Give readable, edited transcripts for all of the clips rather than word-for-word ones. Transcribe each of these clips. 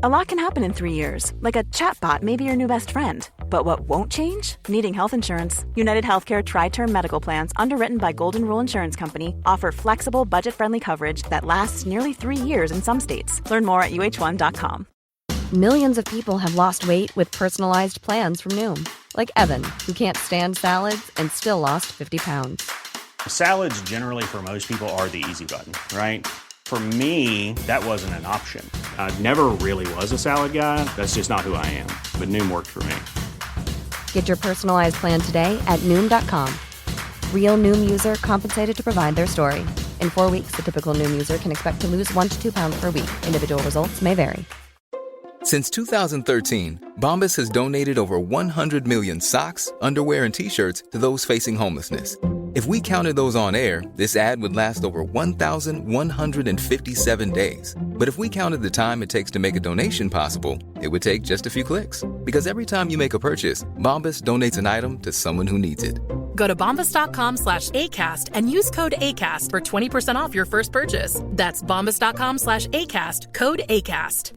A lot can happen in 3 years, like a chatbot may be your new best friend. But what won't change? Needing health insurance. United Healthcare Tri-Term Medical Plans, underwritten by Golden Rule Insurance Company, offer flexible, budget-friendly coverage that lasts nearly 3 years in some states. Learn more at uh1.com. Millions of people have lost weight with personalized plans from Noom. Like Evan, who can't stand salads and still lost 50 pounds. Salads generally for most people are the easy button, right? For me, that wasn't an option. I never really was a salad guy. That's just not who I am. But Noom worked for me. Get your personalized plan today at Noom.com. Real Noom user compensated to provide their story. In 4 weeks, the typical Noom user can expect to lose 1 to 2 pounds per week. Individual results may vary. Since 2013, Bombas has donated over 100 million socks, underwear, and T-shirts to those facing homelessness. If we counted those on air, this ad would last over 1,157 days. But if we counted the time it takes to make a donation possible, it would take just a few clicks. Because every time you make a purchase, Bombas donates an item to someone who needs it. Go to bombas.com/ACAST and use code ACAST for 20% off your first purchase. That's bombas.com/ACAST, code ACAST.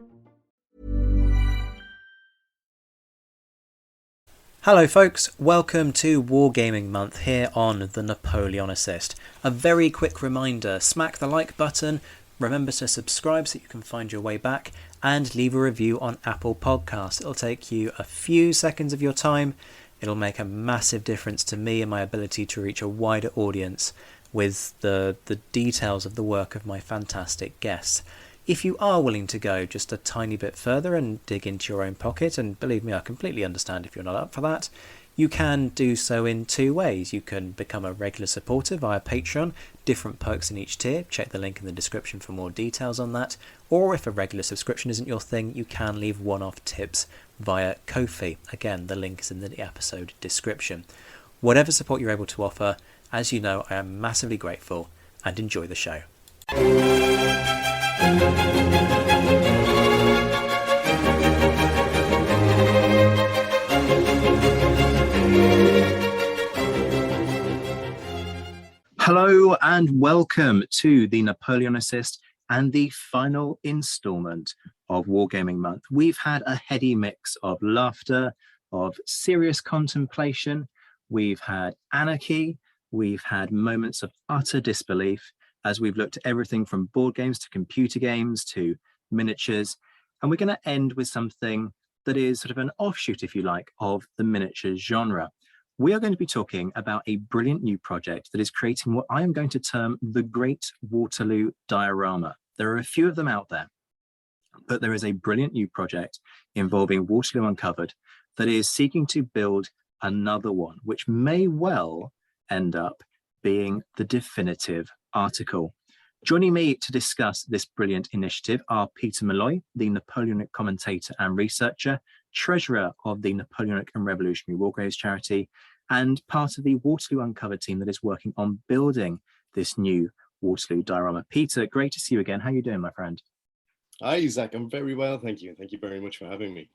Hello folks, welcome to Wargaming Month here on the Napoleonicist. A very quick reminder, smack the like button, remember to subscribe so you can find your way back, and leave a review on Apple Podcasts. It'll take you a few seconds of your time. It'll make a massive difference to me and my ability to reach a wider audience with the details of the work of my fantastic guests. If you are willing to go just a tiny bit further and dig into your own pocket, and believe me, I completely understand if you're not up for that, you can do so in 2 ways. You can become a regular supporter via Patreon, different perks in each tier, check the link in the description for more details on that, or if a regular subscription isn't your thing, you can leave one-off tips via Ko-fi. Again, the link is in the episode description. Whatever support you're able to offer, as you know, I am massively grateful, and enjoy the show. Hello and welcome to the Napoleonicist and the final instalment of Wargaming Month. We've had a heady mix of laughter, of serious contemplation, we've had anarchy, we've had moments of utter disbelief, as we've looked at everything from board games to computer games to miniatures. And we're going to end with something that is sort of an offshoot, if you like, of the miniatures genre. We are going to be talking about a brilliant new project that is creating what I am going to term the Great Waterloo Diorama. There are a few of them out there, but there is a brilliant new project involving Waterloo Uncovered that is seeking to build another one, which may well end up being the definitive article. Joining me to discuss this brilliant initiative are Peter Molloy, the Napoleonic commentator and researcher, treasurer of the Napoleonic and Revolutionary War Graves charity, and part of the Waterloo Uncovered team that is working on building this new Waterloo diorama. Peter, great to see you again. How are you doing, my friend? Hi, Zach. I'm very well, thank you. Thank you very much for having me.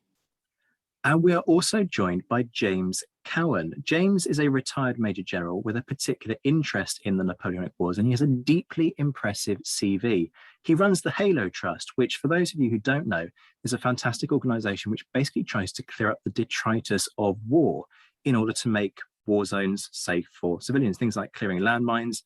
And we are also joined by James Cowan. James is a retired Major General with a particular interest in the Napoleonic Wars, and he has a deeply impressive CV. He runs the Halo Trust, which, for those of you who don't know, is a fantastic organization which basically tries to clear up the detritus of war in order to make war zones safe for civilians. Things like clearing landmines,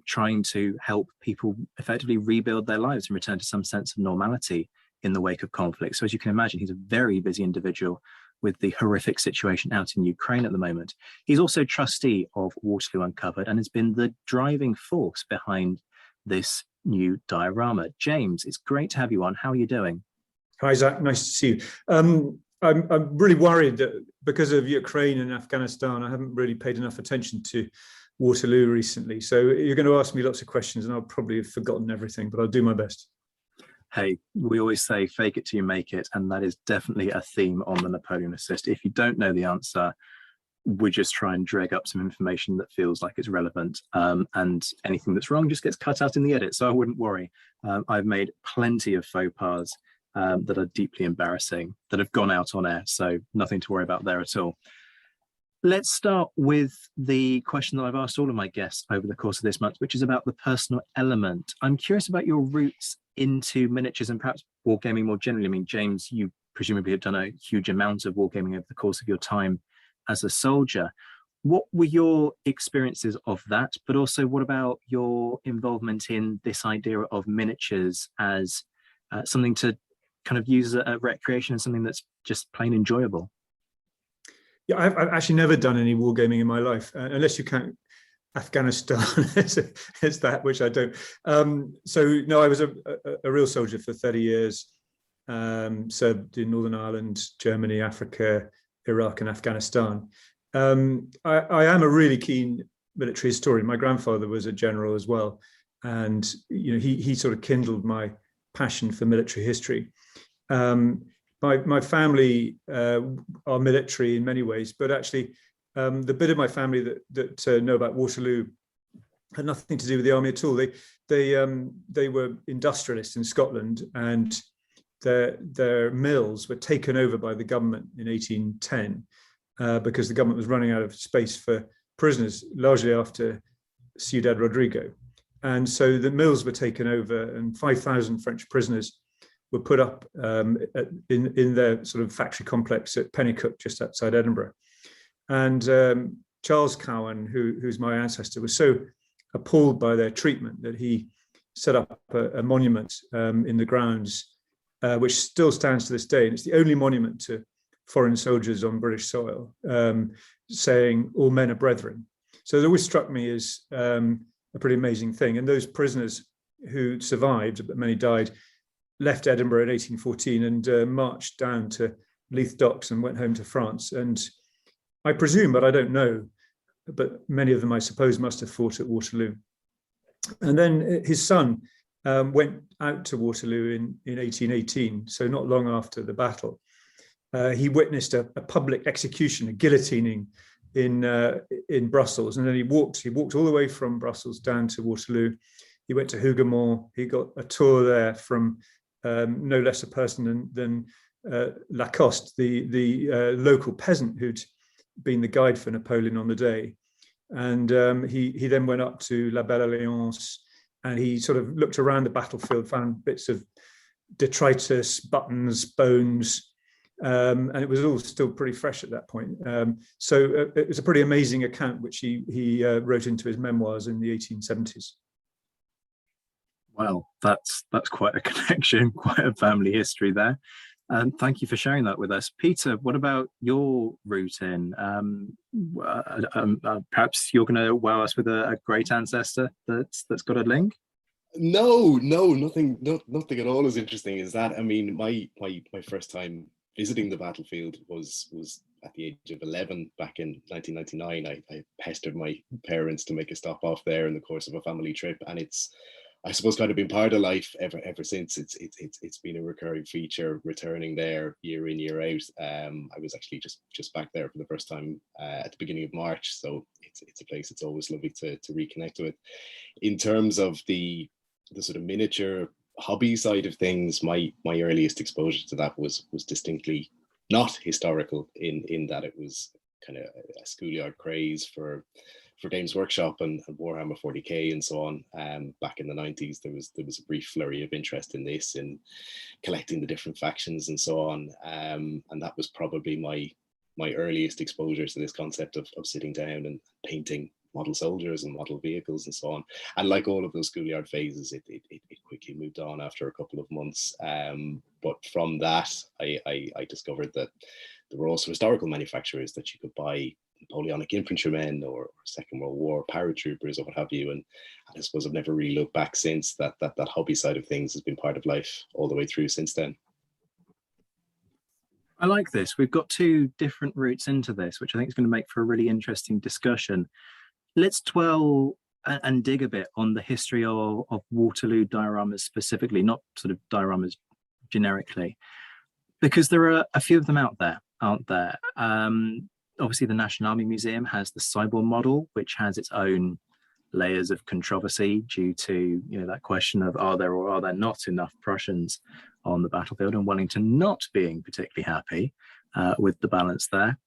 trying to help people effectively rebuild their lives and return to some sense of normality in the wake of conflict. So as you can imagine, he's a very busy individual with the horrific situation out in Ukraine at the moment. He's also trustee of Waterloo Uncovered and has been the driving force behind this new diorama. James, it's great to have you on. How are you doing? Hi, Zach. Nice to see you. I'm really worried that because of Ukraine and Afghanistan, I haven't really paid enough attention to Waterloo recently. So you're going to ask me lots of questions and I'll probably have forgotten everything, but I'll do my best. Hey, we always say fake it till you make it, and that is definitely a theme on the Napoleonicist. If you don't know the answer, we just try and drag up some information that feels like it's relevant, and anything that's wrong just gets cut out in the edit, so I wouldn't worry. I've made plenty of faux pas that are deeply embarrassing that have gone out on air, so nothing to worry about there at all. Let's start with the question that I've asked all of my guests over the course of this month, which is about the personal element. I'm curious about your roots into miniatures and perhaps wargaming more generally? I mean, James, you presumably have done a huge amount of wargaming over the course of your time as a soldier. What were your experiences of that? But also, what about your involvement in this idea of miniatures as something to kind of use as a recreation and something that's just plain enjoyable? Yeah, I've actually never done any wargaming in my life, unless you count Afghanistan as that, which I don't. So no, I was a real soldier for 30 years, served in Northern Ireland, Germany, Africa, Iraq, and Afghanistan. I am a really keen military historian. My grandfather was a general as well, and he sort of kindled my passion for military history. My family are military in many ways, but actually the bit of my family that know about Waterloo had nothing to do with the army at all. They were industrialists in Scotland, and their mills were taken over by the government in 1810 because the government was running out of space for prisoners, largely after Ciudad Rodrigo. And so the mills were taken over, and 5,000 French prisoners were put up in their sort of factory complex at Pennycook, just outside Edinburgh. And Charles Cowan, who's my ancestor, was so appalled by their treatment that he set up a monument in the grounds, which still stands to this day. And it's the only monument to foreign soldiers on British soil, saying all men are brethren. So it always struck me as a pretty amazing thing. And those prisoners who survived, but many died, left Edinburgh in 1814 and marched down to Leith Docks and went home to France. And I presume, but I don't know, but many of them, I suppose, must have fought at Waterloo. And then his son went out to Waterloo in 1818, so not long after the battle. He witnessed a public execution, a guillotining in Brussels, and then he walked all the way from Brussels down to Waterloo. He went to Hougoumont. He got a tour there from no less a person than Lacoste, the local peasant who'd been the guide for Napoleon on the day. And he then went up to La Belle Alliance, and he sort of looked around the battlefield, found bits of detritus, buttons, bones, and it was all still pretty fresh at that point. So it was a pretty amazing account, which he wrote into his memoirs in the 1870s. Well, that's quite a connection, quite a family history there. And thank you for sharing that with us. Peter, what about your route in? Perhaps you're going to wow us with a great ancestor that's got a link? No, nothing at all as interesting as that. I mean, my first time visiting the battlefield was at the age of 11 back in 1999. I pestered my parents to make a stop off there in the course of a family trip, and it's, I suppose, kind of been part of life ever since. It's been a recurring feature, returning there year in, year out. I was actually just back there for the first time at the beginning of March, so it's a place it's always lovely to reconnect with. In terms of the sort of miniature hobby side of things, my earliest exposure to that was distinctly not historical in that it was kind of a schoolyard craze for Games Workshop and Warhammer 40k and so on. Back in the 90s, there was a brief flurry of interest in this, in collecting the different factions and so on. And that was probably my earliest exposure to this concept of sitting down and painting model soldiers and model vehicles and so on. And like all of those schoolyard phases, it quickly moved on after a couple of months. But from that, I discovered that there were also historical manufacturers that you could buy Napoleonic infantrymen or Second World War paratroopers or what have you. And I suppose I've never really looked back since. That hobby side of things has been part of life all the way through since then. I like this. We've got two different routes into this, which I think is going to make for a really interesting discussion. Let's dwell and dig a bit on the history of Waterloo dioramas specifically, not sort of dioramas generically, because there are a few of them out there, aren't there? Obviously, the National Army Museum has the cyborg model, which has its own layers of controversy due to that question of are there or are there not enough Prussians on the battlefield, and Wellington not being particularly happy with the balance there.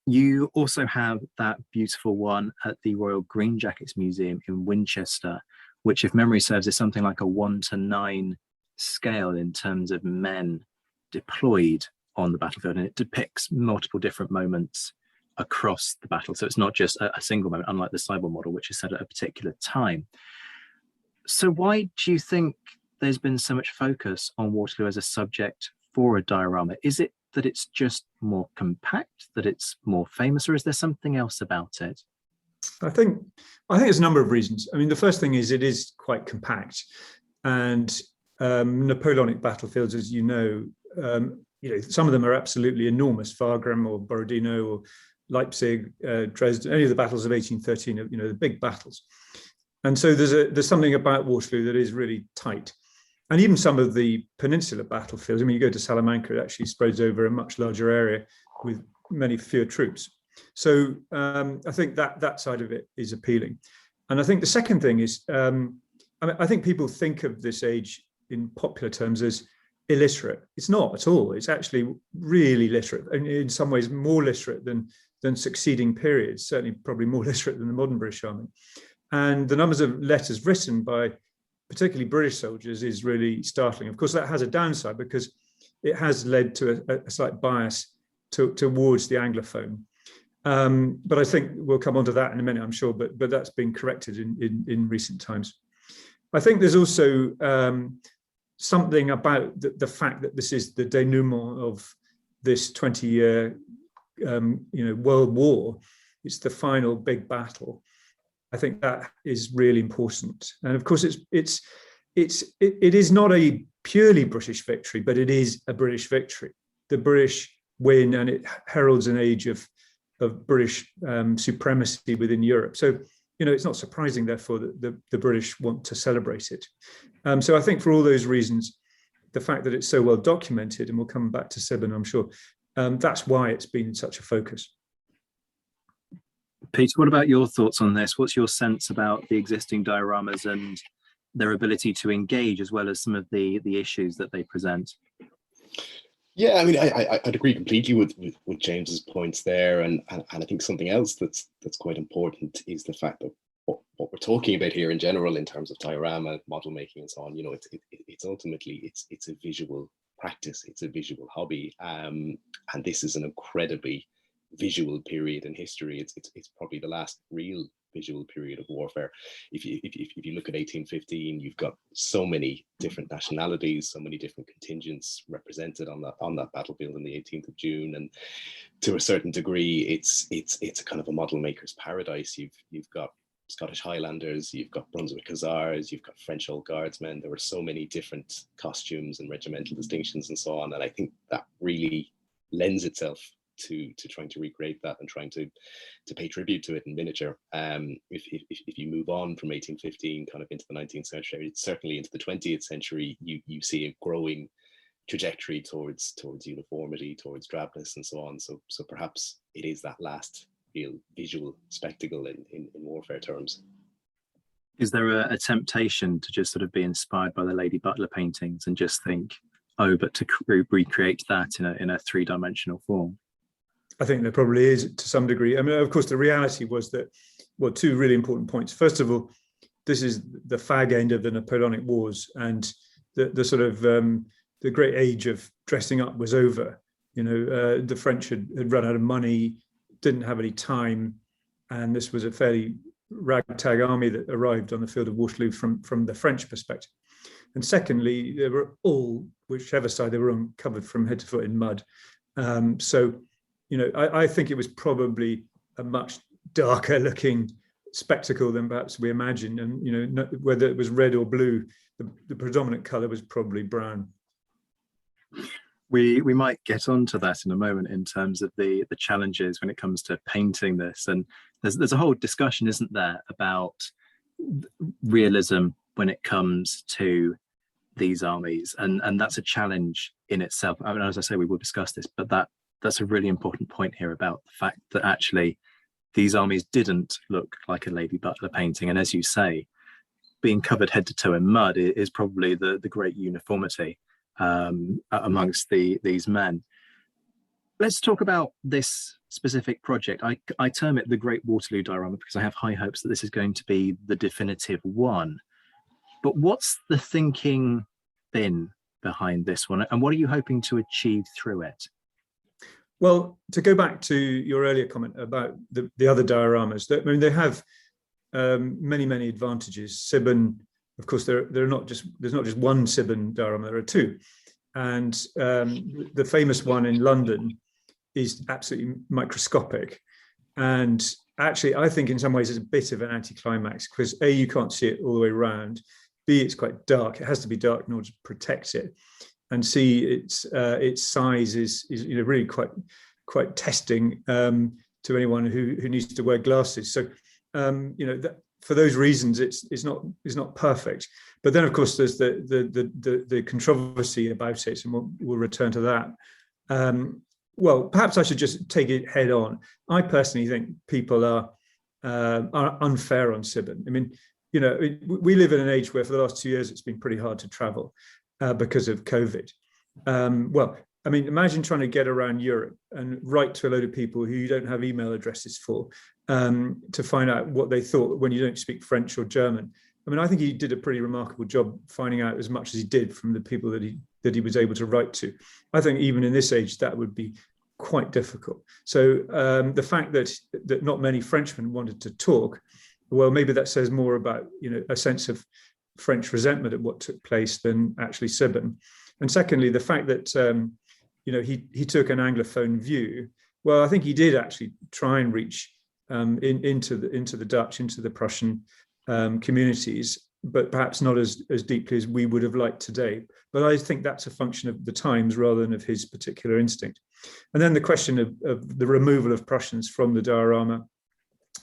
You also have that beautiful one at the Royal Green Jackets Museum in Winchester, which, if memory serves, is something like a 1:9 scale in terms of men deployed on the battlefield, and it depicts multiple different moments across the battle. So it's not just a single moment, unlike the cyber model, which is set at a particular time. So why do you think there's been so much focus on Waterloo as a subject for a diorama? Is it that it's just more compact, that it's more famous, or is there something else about it? I think there's a number of reasons. I mean, the first thing is it is quite compact, and Napoleonic battlefields, as you know, some of them are absolutely enormous. Wagram or Borodino or Leipzig, Dresden, any of the battles of 1813, the big battles. And so there's something about Waterloo that is really tight. And even some of the peninsular battlefields, I mean, you go to Salamanca, it actually spreads over a much larger area with many fewer troops. So I think that side of it is appealing. And I think the second thing is, I think people think of this age in popular terms as illiterate. It's not at all. It's actually really literate, and in some ways more literate than succeeding periods, certainly probably more literate than the modern British Army. And the numbers of letters written by particularly British soldiers is really startling. Of course, that has a downside because it has led to a slight bias towards the Anglophone. But I think we'll come on to that in a minute, I'm sure, but that's been corrected in recent times. I think there's also something about the fact that this is the denouement of this 20-year world war. It's the final big battle. I think that is really important. And of course, it is not a purely British victory, but it is a British victory. The British win, and it heralds an age of British supremacy within Europe. So, it's not surprising, therefore, that the British want to celebrate it. So I think for all those reasons, the fact that it's so well documented, and we'll come back to Sibin, I'm sure, that's why it's been such a focus. Peter, what about your thoughts on this? What's your sense about the existing dioramas and their ability to engage, as well as some of the issues that they present? Yeah, I mean, I'd agree completely with James's points there, and I think something else that's quite important is the fact that what we're talking about here in general, in terms of diorama model making and so on, it's ultimately it's a visual practice, it's a visual hobby, and this is an incredibly visual period in history. It's probably the last real visual period of warfare. If you look at 1815, you've got so many different nationalities, so many different contingents represented on that battlefield on the 18th of June, and to a certain degree, it's a kind of a model maker's paradise. You've got Scottish Highlanders, you've got Brunswick Hussars, you've got French Old Guardsmen. There were so many different costumes and regimental distinctions and so on, and I think that really lends itself to trying to recreate that and trying to pay tribute to it in miniature. If you move on from 1815 kind of into the 19th century, certainly into the 20th century, you see a growing trajectory towards uniformity, towards drabness and so on. So perhaps it is that last real visual spectacle in warfare terms. Is there a temptation to just sort of be inspired by the Lady Butler paintings and just think, oh, but to recreate that in a three-dimensional form? I think there probably is to some degree. I mean, of course, the reality was that, two really important points. First of all, this is the fag end of the Napoleonic Wars, and the sort of the great age of dressing up was over. The French had run out of money, didn't have any time, and this was a fairly ragtag army that arrived on the field of Waterloo from the French perspective. And secondly, they were all, whichever side they were on, covered from head to foot in mud. I think it was probably a much darker looking spectacle than perhaps we imagined. And, whether it was red or blue, the predominant color was probably brown. We might get onto that in a moment in terms of the challenges when it comes to painting this. And there's a whole discussion, isn't there, about realism when it comes to these armies. And that's a challenge in itself. I mean, as I say, we will discuss this, but that's a really important point here about the fact that actually these armies didn't look like a Lady Butler painting. And as you say, being covered head to toe in mud is probably the great uniformity amongst these men. Let's talk about this specific project. I term it the Great Waterloo Diorama because I have high hopes that this is going to be the definitive one. But what's the thinking been behind this one, and what are you hoping to achieve through it? Well, to go back to your earlier comment about the other dioramas, I mean, they have many advantages. Sibben, of course, there's not just one Sibben diorama, there are two. And the famous one in London is absolutely microscopic. And actually, I think in some ways it's a bit of an anticlimax, because A, you can't see it all the way around. B, it's quite dark. It has to be dark in order to protect it. And C, its size is really quite testing to anyone who needs to wear glasses. So for those reasons, it's not perfect. But then, of course, there's the controversy about it, and we'll return to that. Well, perhaps I should just take it head on. I personally think people are unfair on Sibben. I mean, we live in an age where for the last 2 years it's been pretty hard to travel because of COVID. Well, I mean, imagine trying to get around Europe and write to a load of people who you don't have email addresses for to find out what they thought when you don't speak French or German. I mean, I think he did a pretty remarkable job finding out as much as he did from the people that he was able to write to. I think even in this age, that would be quite difficult. So the fact that not many Frenchmen wanted to talk, well, maybe that says more about a sense of French resentment at what took place than actually Sibben. And secondly, the fact that he took an Anglophone view. Well, I think he did actually try and reach into the Dutch, into the Prussian communities, but perhaps not as deeply as we would have liked today. But I think that's a function of the times rather than of his particular instinct. And then the question of the removal of Prussians from the diorama.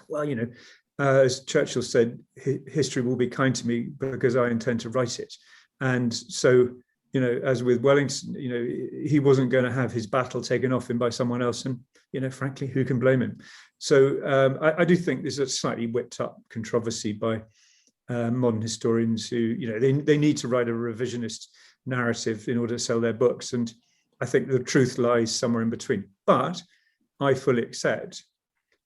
Well, as Churchill said, history will be kind to me because I intend to write it. And so, as with Wellington, he wasn't going to have his battle taken off him by someone else. And, frankly, who can blame him? So I do think there's a slightly whipped up controversy by modern historians who, they need to write a revisionist narrative in order to sell their books. And I think the truth lies somewhere in between. But I fully accept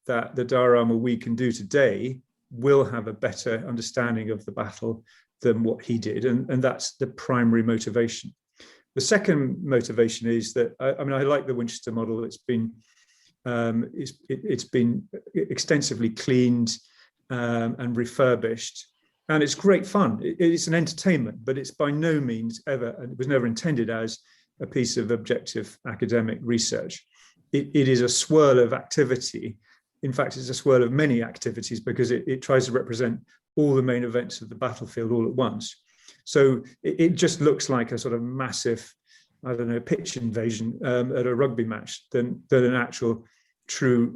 that the diorama we can do today will have a better understanding of the battle than what he did. And that's the primary motivation. The second motivation is that, I like the Winchester model. It's been extensively cleaned and refurbished. And it's great fun. It's an entertainment, but it's by no means ever, and it was never intended as a piece of objective academic research. It is a swirl of activity. In fact, it's a swirl of many activities because it tries to represent all the main events of the battlefield all at once. So it just looks like a sort of massive, pitch invasion at a rugby match than an actual true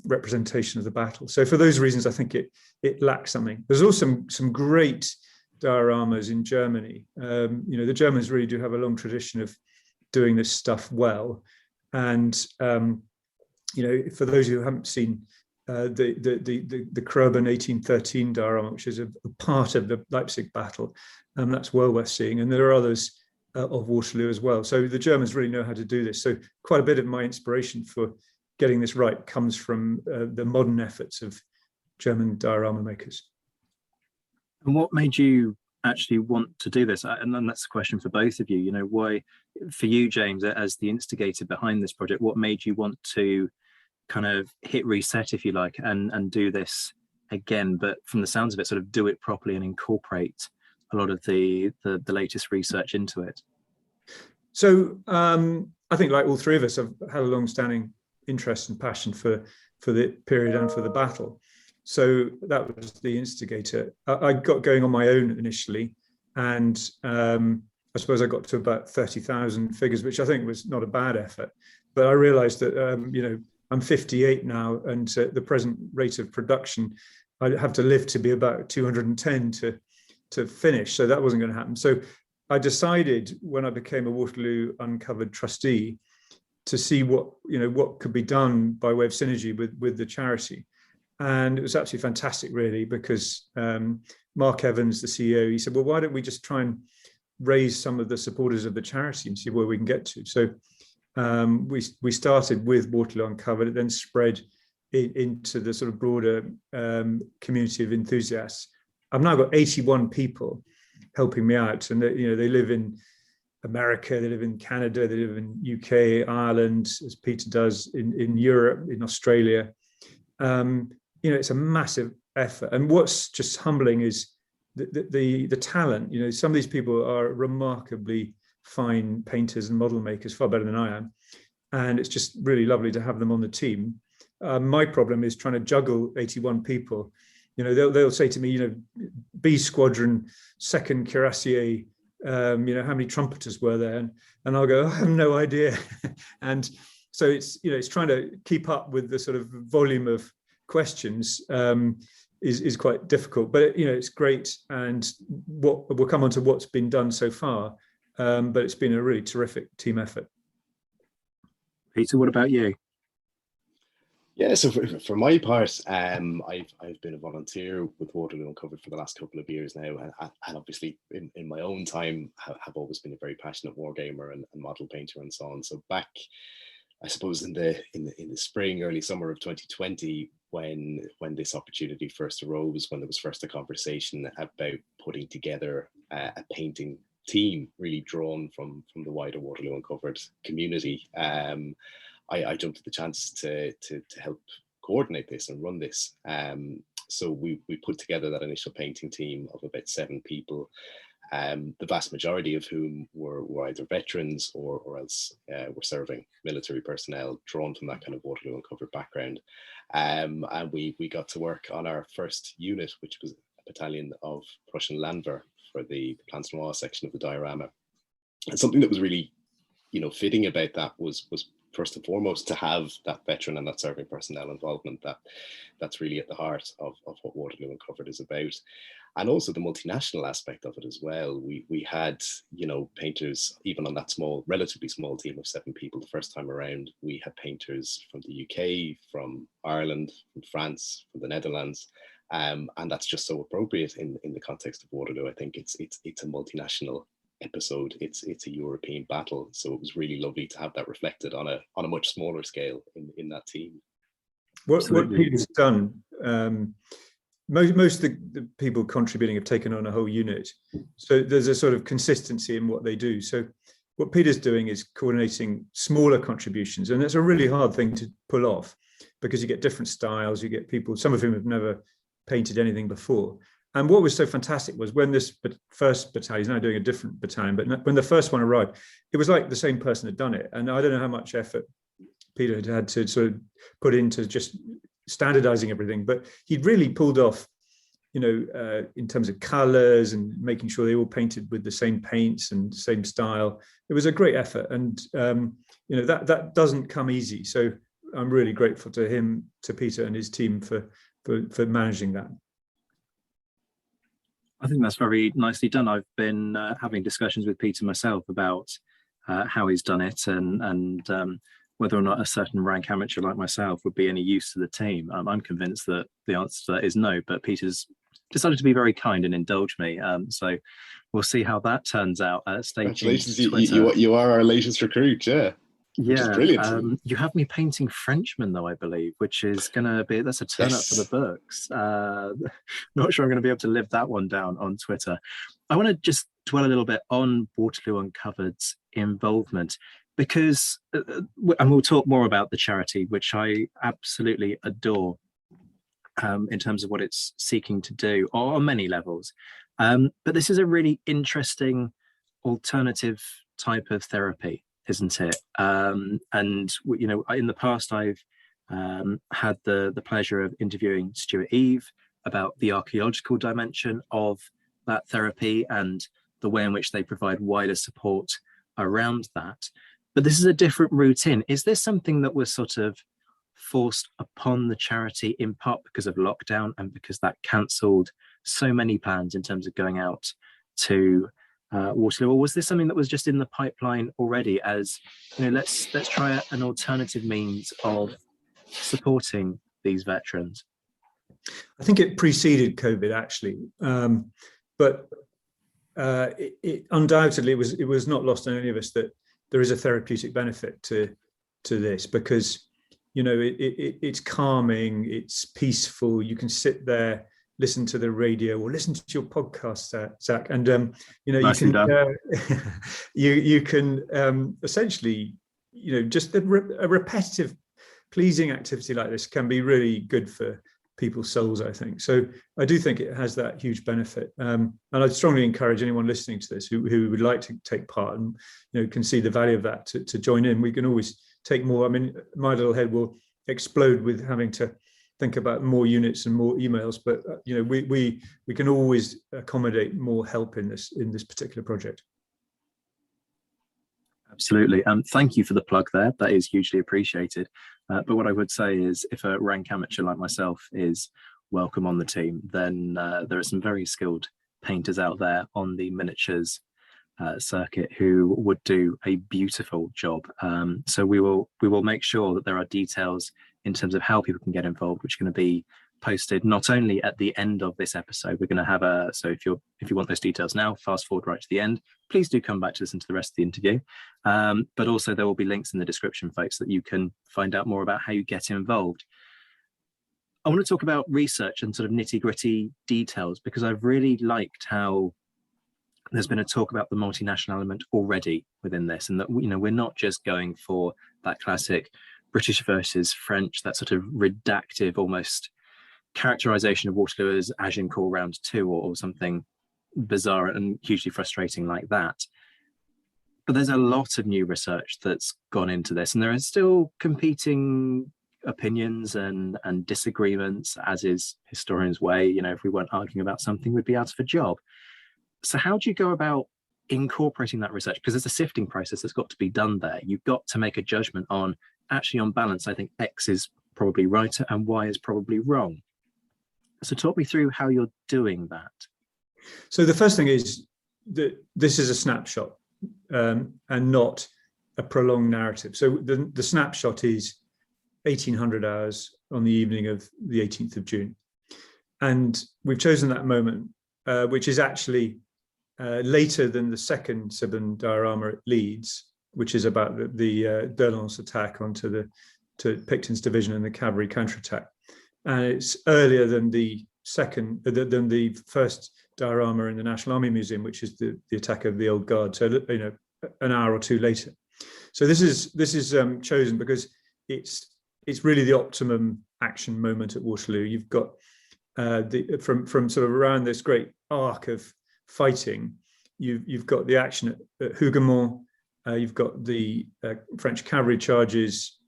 representation of the battle. So for those reasons, I think it lacks something. There's also some great dioramas in Germany. The Germans really do have a long tradition of doing this stuff well. And for those who haven't seen the Kroben 1813 diorama, which is a part of the Leipzig battle, that's well worth seeing. And there are others of Waterloo as well. So the Germans really know how to do this. So quite a bit of my inspiration for getting this right comes from the modern efforts of German diorama makers. And what made you actually want to do this? And then that's a question for both of you. Why, for you, James, as the instigator behind this project, what made you want to kind of hit reset, if you like, and do this again, but from the sounds of it, sort of do it properly and incorporate a lot of the latest research into it? So I think, like all three of us, have had a long-standing interest and passion for the period and for the battle. So that was the instigator. I got going on my own initially, and I suppose I got to about 30,000 figures, which I think was not a bad effort. But I realized that, I'm 58 now, and at the present rate of production, I'd have to live to be about 210 to finish. So that wasn't going to happen. So I decided, when I became a Waterloo Uncovered trustee, to see what could be done by way of synergy with the charity. And it was absolutely fantastic, really, because Mark Evans, the CEO, he said, well, why don't we just try and raise some of the supporters of the charity and see where we can get to? So we started with Waterloo Uncovered, it then spread into the sort of broader community of enthusiasts. I've now got 81 people helping me out. And they live in America, they live in Canada, they live in UK, Ireland, as Peter does, in Europe, in Australia. It's a massive effort. And what's just humbling is the talent. Some of these people are remarkably fine painters and model makers, far better than I am. And it's just really lovely to have them on the team. My problem is trying to juggle 81 people. They'll say to me, B Squadron, 2nd Cuirassier, how many trumpeters were there? And I'll go, I have no idea. And so it's trying to keep up with the sort of volume of questions is quite difficult. But it's great, and we'll come on to what's been done so far. But it's been a really terrific team effort. Peter, what about you? Yeah, so for my part, I've been a volunteer with Waterloo Uncovered for the last couple of years now, and obviously in my own time have always been a very passionate wargamer and model painter and so on. So back, I suppose in the spring, early summer of 2020, when this opportunity first arose, when there was first a conversation about putting together a painting team, really drawn from the wider Waterloo Uncovered community. I jumped at the chance to help coordinate this and run this. So we put together that initial painting team of about 7 people, the vast majority of whom were either veterans or else were serving military personnel drawn from that kind of Waterloo Uncovered background. And we got to work on our first unit, which was a battalion of Prussian Landwehr for the Plans Noir section of the diorama. And something that was really, fitting about that was first and foremost to have that veteran and that serving personnel involvement that's really at the heart of what Waterloo Uncovered is about. And also the multinational aspect of it as well. We had, painters, even on that relatively small team of 7 people the first time around, we had painters from the UK, from Ireland, from France, from the Netherlands. And that's just so appropriate in the context of Waterloo. I think it's a multinational episode. It's a European battle, so it was really lovely to have that reflected on a much smaller scale in that team. What Peter's done, most of the people contributing have taken on a whole unit, so there's a sort of consistency in what they do. So what Peter's doing is coordinating smaller contributions, and that's a really hard thing to pull off because you get different styles, you get people, some of whom have never painted anything before. And what was so fantastic was when this first battalion, he's now doing a different battalion, but when the first one arrived, it was like the same person had done it. And I don't know how much effort Peter had to sort of put into just standardizing everything, but he'd really pulled off, in terms of colors and making sure they all painted with the same paints and same style. It was a great effort. And, that doesn't come easy. So I'm really grateful to him, to Peter and his team for managing that. I think that's very nicely done. I've been having discussions with Peter myself about how he's done it and whether or not a certain rank amateur like myself would be any use to the team. I'm convinced that the answer to that is no, but Peter's decided to be very kind and indulge me. So we'll see how that turns out. Stay tuned to Twitter. You are our latest recruit, yeah. Which is brilliant. You have me painting Frenchmen, though, I believe, which is going to be, that's a turn up for the books. Not sure I'm going to be able to live that one down on Twitter. I want to just dwell a little bit on Waterloo Uncovered's involvement, because, and we'll talk more about the charity, which I absolutely adore in terms of what it's seeking to do on many levels. But this is a really interesting alternative type of therapy, isn't it? And in the past, I've had the pleasure of interviewing Stuart Eve about the archaeological dimension of that therapy and the way in which they provide wider support around that. But this is a different route in. Is this something that was sort of forced upon the charity in part because of lockdown and because that cancelled so many plans in terms of going out to Waterloo, or was this something that was just in the pipeline already as, let's try an alternative means of supporting these veterans? I think it preceded COVID, actually, but it undoubtedly it was not lost on any of us that there is a therapeutic benefit to this, because it's calming, it's peaceful. You can sit there listen to the radio or listen to your podcast, Zach. And Nicely done. You can essentially, just a repetitive, pleasing activity like this can be really good for people's souls, I think. So I do think it has that huge benefit. And I'd strongly encourage anyone listening to this who would like to take part and can see the value of that to join in. We can always take more. I mean, my little head will explode with having to think about more units and more emails, but we can always accommodate more help in this particular project. Absolutely. Thank you for the plug there. That is hugely appreciated. But what I would say is, if a rank amateur like myself is welcome on the team, then there are some very skilled painters out there on the miniatures circuit who would do a beautiful job. So we will make sure that there are details in terms of how people can get involved, which are going to be posted not only at the end of this episode. We're going to have so if you want those details now, fast forward right to the end. Please do come back to listen to the rest of the interview. But also there will be links in the description, folks, that you can find out more about how you get involved. I want to talk about research and sort of nitty-gritty details, because I've really liked how there's been a talk about the multinational element already within this, and that we're not just going for that classic British versus French, that sort of redactive almost characterization of Waterloo as Agincourt round 2 or something bizarre and hugely frustrating like that. But there's a lot of new research that's gone into this, and there are still competing opinions and disagreements, as is historians' way. If we weren't arguing about something, we'd be out of a job. So how do you go about incorporating that research? Because there's a sifting process that's got to be done there. You've got to make a judgment on, actually, on balance, I think X is probably right and Y is probably wrong. So talk me through how you're doing that. So the first thing is that this is a snapshot and not a prolonged narrative. So the snapshot is 1800 hours on the evening of the 18th of June. And we've chosen that moment, which is actually later than the second Sibbon diorama at Leeds, which is about the Derlance attack to Picton's division and the cavalry counterattack. And it's earlier than the first diorama in the National Army Museum, which is the attack of the Old Guard. So an hour or two later. So this is chosen because it's really the optimum action moment at Waterloo. You've got from sort of around this great arc of fighting, you've got the action at Hougoumont. You've got the French cavalry charges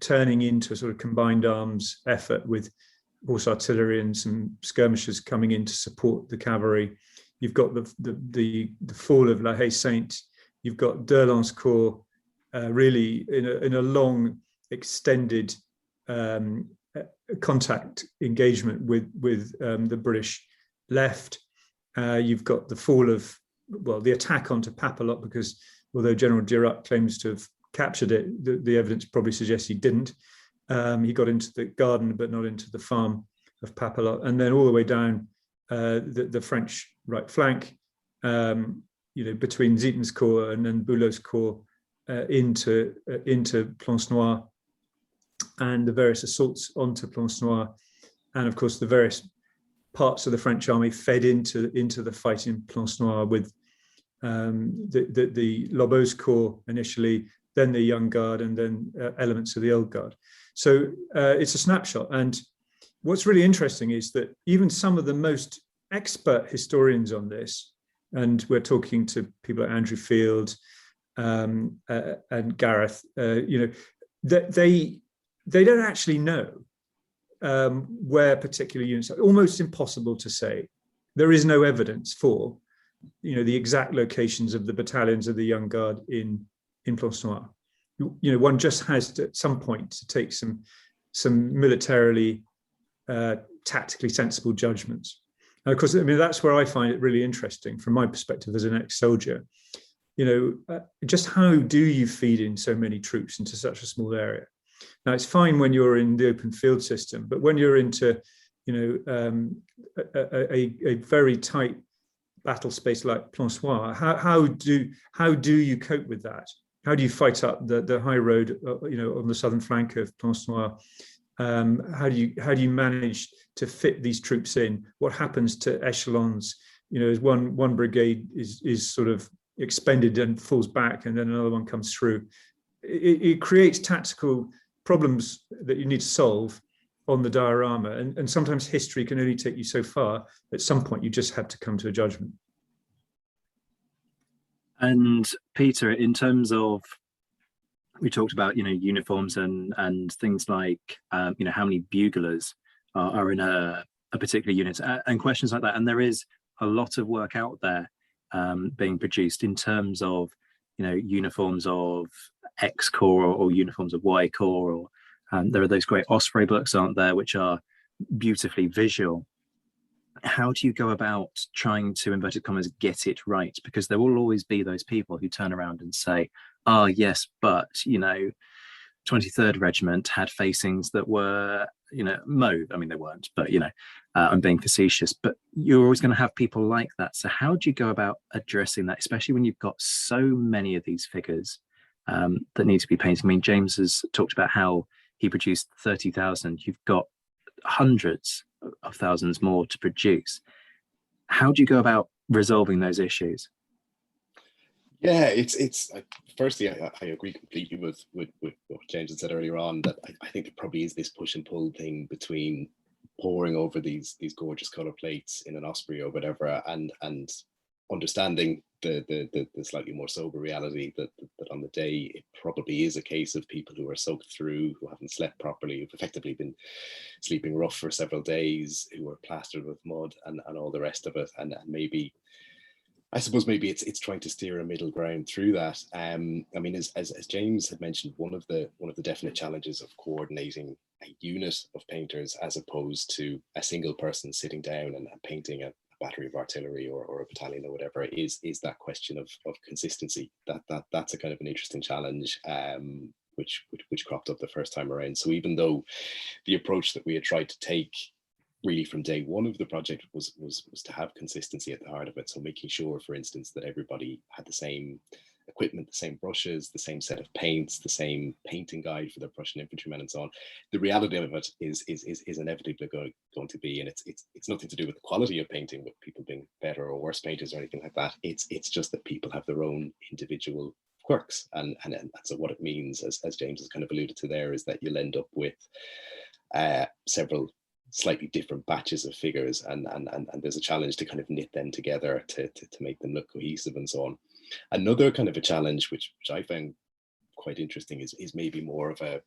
turning into a sort of combined arms effort with horse artillery and some skirmishers coming in to support the cavalry. You've got the fall of La Haye-Sainte. You've got Derlance Corps really in a long, extended contact engagement with the British left. You've got the fall of, the attack onto Papelotte, because although General Dirac claims to have captured it, the evidence probably suggests he didn't. He got into the garden, but not into the farm of Papelotte, and then all the way down the French right flank, between Zieten's corps and then Boulot's corps into Plancenoit, and the various assaults onto Plancenoit, and of course the various parts of the French army fed into the fight in Plancenoit with the Lobau's corps initially, then the Young Guard, and then elements of the Old Guard. So it's a snapshot. And what's really interesting is that even some of the most expert historians on this, and we're talking to people like Andrew Field and Gareth, that they don't actually know where particular units are. Almost impossible to say. There is no evidence for, the exact locations of the battalions of the Young Guard in Plancenoit. One just has to, at some point, to take some militarily, tactically sensible judgments. And of course, that's where I find it really interesting from my perspective as an ex-soldier. Just how do you feed in so many troops into such a small area? Now, it's fine when you're in the open field system, but when you're into, a very tight battle space like Plancenoit, how do you cope with that? How do you fight up the high road, on the southern flank of Plancenoit, How do you manage to fit these troops in? What happens to echelons? As one brigade is sort of expended and falls back, and then another one comes through. It creates tactical problems that you need to solve on the diorama, and sometimes history can only take you so far. At some point, you just have to come to a judgment. And Peter, in terms of, we talked about uniforms and things like how many buglers are in a particular unit, and questions like that. And there is a lot of work out there being produced in terms of uniforms of X Corps or uniforms of Y Corps, or there are those great Osprey books, aren't there, which are beautifully visual. How do you go about trying to, inverted commas, get it right? Because there will always be those people who turn around and say, "Ah, yes, but 23rd Regiment had facings that were mauve." I mean, they weren't, but I'm being facetious. But you're always going to have people like that. So how do you go about addressing that, especially when you've got so many of these figures that need to be painted? I mean, James has talked about how he produced 30,000. You've got hundreds of thousands more to produce. How do you go about resolving those issues? Yeah, it's firstly, I agree completely with what James had said earlier on, that I think there probably is this push and pull thing between poring over these gorgeous color plates in an Osprey or whatever, and understanding the slightly more sober reality that on the day it probably is a case of people who are soaked through, who haven't slept properly, who've effectively been sleeping rough for several days, who are plastered with mud and all the rest of it, and maybe, I suppose maybe it's trying to steer a middle ground through that. I mean, as James had mentioned, one of the definite challenges of coordinating a unit of painters as opposed to a single person sitting down and painting a battery of artillery or a battalion or whatever is that question of consistency. That's a kind of an interesting challenge, which cropped up the first time around. So even though the approach that we had tried to take really from day one of the project was to have consistency at the heart of it. So making sure, for instance, that everybody had the same equipment, the same brushes, the same set of paints, the same painting guide for their Prussian infantrymen and so on. The reality of it is inevitably going to be, and it's nothing to do with the quality of painting, with people being better or worse painters or anything like that. It's just that people have their own individual quirks, and so what it means, as James has kind of alluded to there, is that you'll end up with several slightly different batches of figures, and there's a challenge to kind of knit them together to make them look cohesive and so on. Another kind of a challenge which I found quite interesting is maybe more of a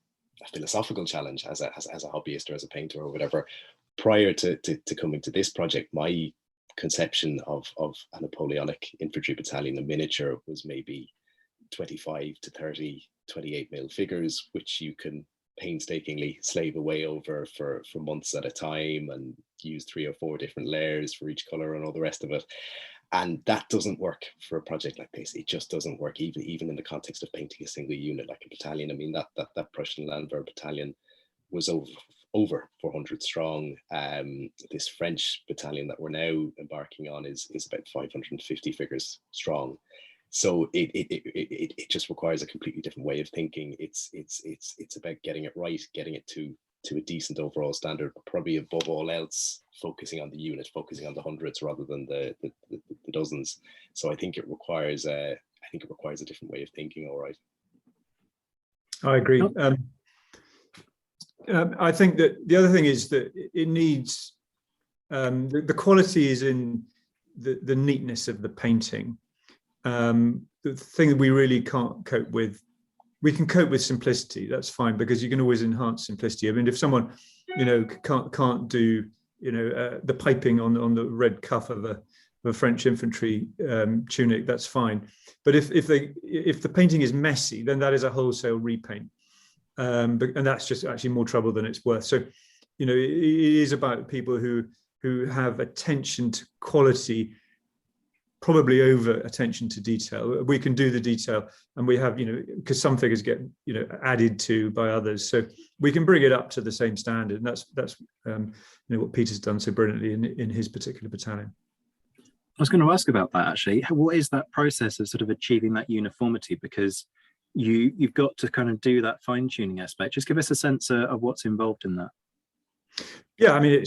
philosophical challenge as a hobbyist or as a painter or whatever. Prior to coming to this project, my conception of a Napoleonic infantry battalion in miniature was maybe 25 to 30 28 mil figures, which you can painstakingly slave away over for months at a time and use 3 or 4 different layers for each color and all the rest of it. And that doesn't work for a project like this. It just doesn't work, even in the context of painting a single unit like a battalion. I mean, that Prussian Landwehr battalion was over 400 strong. This French battalion that we're now embarking on is about 550 figures strong. So it just requires a completely different way of thinking. It's about getting it right, getting it to a decent overall standard, but probably above all else, focusing on the unit, focusing on the hundreds rather than the dozens. So I think it requires a different way of thinking. All right. I agree. I think that the other thing is that it needs the quality is in the neatness of the painting. The thing that we really can't cope with, we can cope with simplicity. That's fine, because you can always enhance simplicity. I mean, if someone, can't do, the piping on the red cuff of a French infantry tunic, that's fine. But if the painting is messy, then that is a wholesale repaint, and that's just actually more trouble than it's worth. So, it is about people who have attention to quality, probably over attention to detail. We can do the detail, and we have, because some figures get, added to by others, so we can bring it up to the same standard. And that's what Peter's done so brilliantly in his particular battalion. I was going to ask about that actually. What is that process of sort of achieving that uniformity? Because you've got to kind of do that fine-tuning aspect. Just give us a sense of what's involved in that. Yeah, I mean,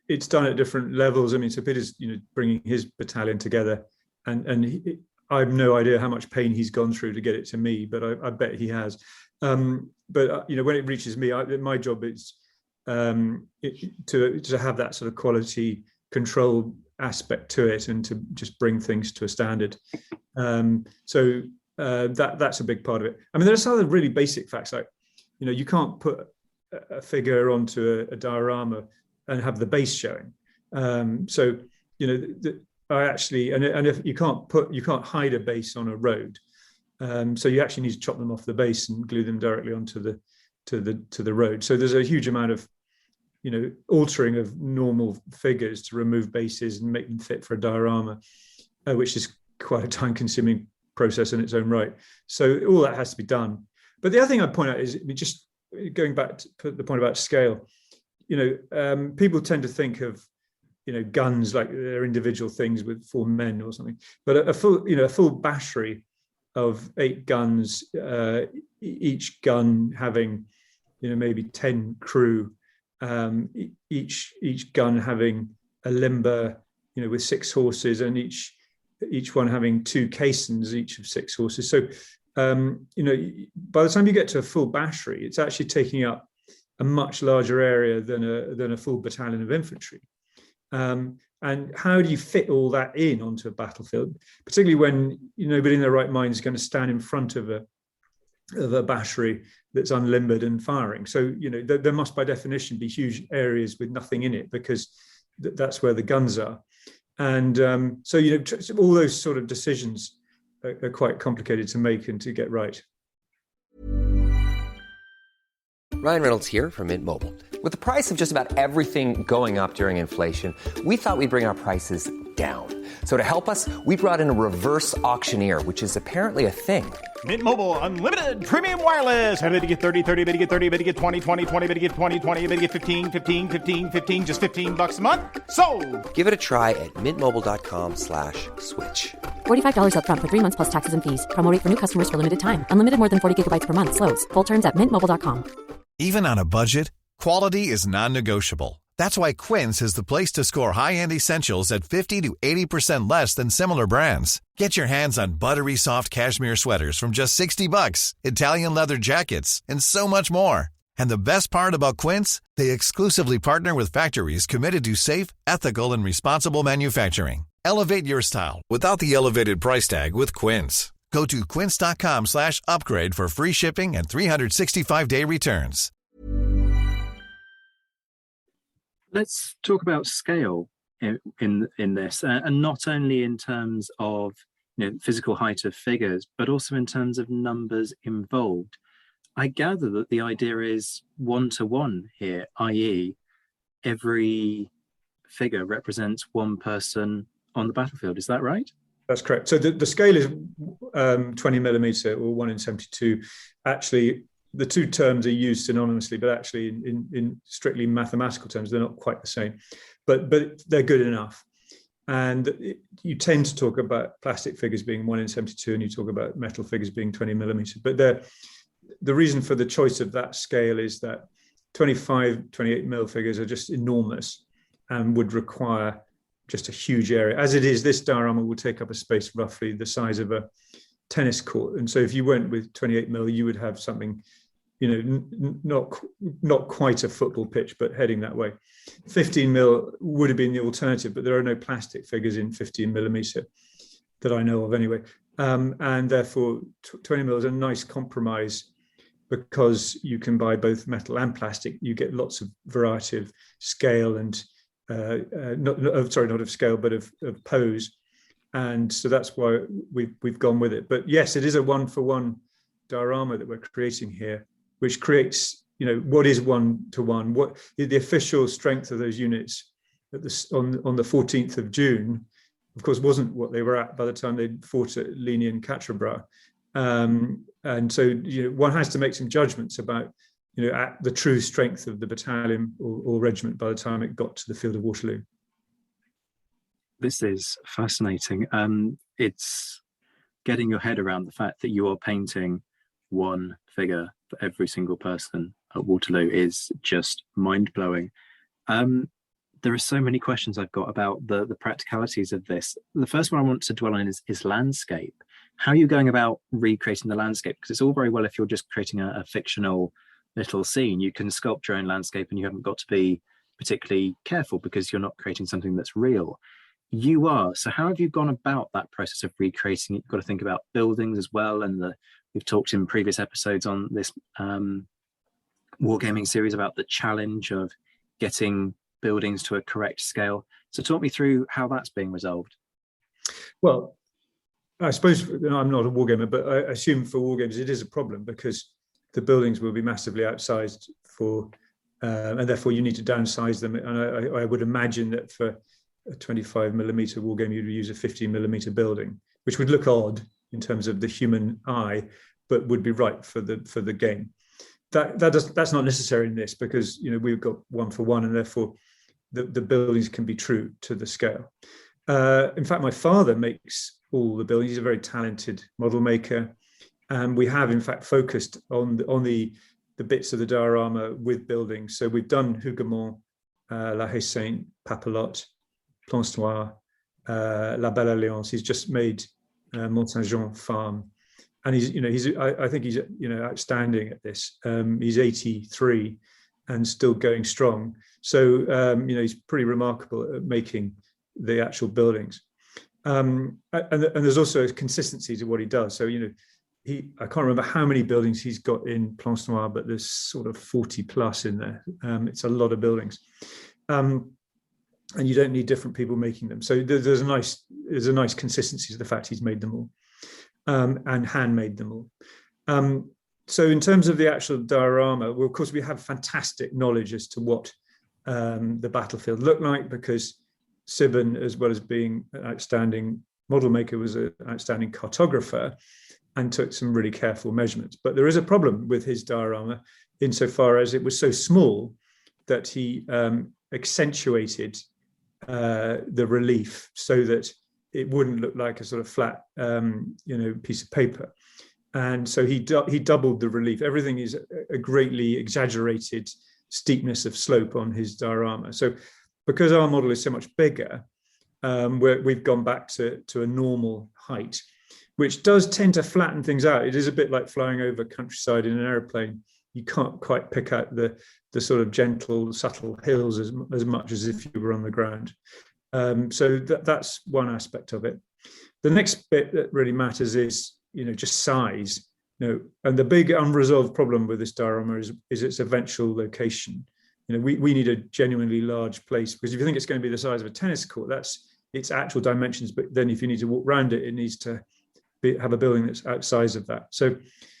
it's done at different levels. I mean, so Peter's bringing his battalion together, and I have no idea how much pain he's gone through to get it to me, but I bet he has. But when it reaches me, my job is to have that sort of quality control aspect to it, and to just bring things to a standard. So that's a big part of it. I mean, there's other really basic facts, like you can't put a figure onto a diorama and have the base showing. So I actually, and if you can't hide a base on a road. So you actually need to chop them off the base and glue them directly onto the road. So there's a huge amount of altering of normal figures to remove bases and make them fit for a diorama, which is quite a time-consuming process in its own right. So all that has to be done. But the other thing I'd point out is, just going back to the point about scale, people tend to think of guns like they're individual things with 4 men or something, but a full battery of 8 guns, each gun having maybe 10 crew, each gun having a limber with 6 horses, and each one having 2 caissons, each of 6 horses. So by the time you get to a full battery, it's actually taking up a much larger area than a full battalion of infantry. And how do you fit all that in onto a battlefield, particularly when nobody in their right mind is going to stand in front of a battery that's unlimbered and firing? So there must by definition be huge areas with nothing in it, because that's where the guns are. And so all those sort of decisions are quite complicated to make and to get right. Ryan Reynolds here from Mint Mobile. With the price of just about everything going up during inflation, we thought we'd bring our prices down. So to help us, we brought in a reverse auctioneer, which is apparently a thing. Mint Mobile Unlimited Premium Wireless. How to get 30, 30, bit to get 30, bit to get 20, 20, 20, bit to get 20, 20, bit to get 15, 15, 15, 15, just $15 a month? Sold! Give it a try at mintmobile.com/switch. $45 up front for 3 months plus taxes and fees. Promo rate for new customers for limited time. Unlimited more than 40 gigabytes per month. Slows full terms at mintmobile.com. Even on a budget, quality is non-negotiable. That's why Quince is the place to score high-end essentials at 50 to 80% less than similar brands. Get your hands on buttery soft cashmere sweaters from just $60, Italian leather jackets, and so much more. And the best part about Quince, they exclusively partner with factories committed to safe, ethical, and responsible manufacturing. Elevate your style without the elevated price tag with Quince. Go to quince.com/upgrade for free shipping and 365-day returns. Let's talk about scale in this, and not only in terms of physical height of figures, but also in terms of numbers involved. I gather that the idea is 1-to-1 here, i.e., every figure represents one person on the battlefield. Is that right? That's correct. So the scale is 20 millimeter, or 1 in 72. Actually, the two terms are used synonymously, but actually in strictly mathematical terms, they're not quite the same, but they're good enough. And you tend to talk about plastic figures being 1 in 72, and you talk about metal figures being 20 millimeter. But the reason for the choice of that scale is that 25, 28 mil figures are just enormous and would require just a huge area. As it is, this diorama will take up a space roughly the size of a tennis court. And so if you went with 28 mil, you would have something, not quite a football pitch, but heading that way. 15 mil would have been the alternative, but there are no plastic figures in 15 millimeter that I know of anyway. And therefore 20 mil is a nice compromise, because you can buy both metal and plastic. You get lots of variety of scale and not of scale, but of pose. And so that's why we've gone with it. But yes, it is a 1-for-1 diorama that we're creating here, which creates, what is 1-to-1? What the official strength of those units on the 14th of June, of course, wasn't what they were at by the time they fought at Ligny and Quatre-Bras. And so one has to make some judgments about at the true strength of the battalion or regiment by the time it got to the field of Waterloo. This is fascinating. It's getting your head around the fact that you are painting one figure for every single person at Waterloo is just mind-blowing. There are so many questions I've got about the practicalities of this. The first one I want to dwell on is landscape. How are you going about recreating the landscape? Because it's all very well if you're just creating a fictional little scene. You can sculpt your own landscape and you haven't got to be particularly careful because you're not creating something that's real. You are. So how have you gone about that process of recreating it? You've got to think about buildings as well. And we've talked in previous episodes on this wargaming series about the challenge of getting buildings to a correct scale. So talk me through how that's being resolved. Well, I suppose I'm not a wargamer, but I assume for wargames it is a problem because the buildings will be massively outsized and therefore you need to downsize them. And I would imagine that for a 25mm wargame, you'd use a 15mm building, which would look odd in terms of the human eye, but would be right for the game. That's not necessary in this because we've got 1-for-1, and therefore the buildings can be true to the scale. In fact, my father makes all the buildings. He's a very talented model maker, and we have in fact focused on the bits of the diorama with buildings. So we've done Hougoumont, La Haye Sainte, Papelotte, Plancenoit, La Belle Alliance. He's just made Mont Saint-Jean Farm, and I think he's outstanding at this. He's 83 and still going strong. So he's pretty remarkable at making the actual buildings. And there's also a consistency to what he does. So I can't remember how many buildings he's got in Plancenoit, but there's sort of 40 plus in there. It's a lot of buildings. And you don't need different people making them. So there's a nice consistency to the fact he's made them all, and handmade them all. So in terms of the actual diorama, well, of course, we have fantastic knowledge as to what the battlefield looked like, because Sibben, as well as being an outstanding model maker, was an outstanding cartographer and took some really careful measurements. But there is a problem with his diorama insofar as it was so small that he accentuated the relief so that it wouldn't look like a sort of flat piece of paper. And so he doubled the relief. Everything is a greatly exaggerated steepness of slope on his diorama. So because our model is so much bigger, we've gone back to a normal height, which does tend to flatten things out. It is a bit like flying over countryside in an airplane. You can't quite pick out the sort of gentle, subtle hills as much as if you were on the ground. So that's one aspect of it. The next bit that really matters is, just size. And the big unresolved problem with this diorama is its eventual location. We need a genuinely large place, because if you think it's going to be the size of a tennis court, that's its actual dimensions. But then if you need to walk around it, it needs to have a building that's outside of that.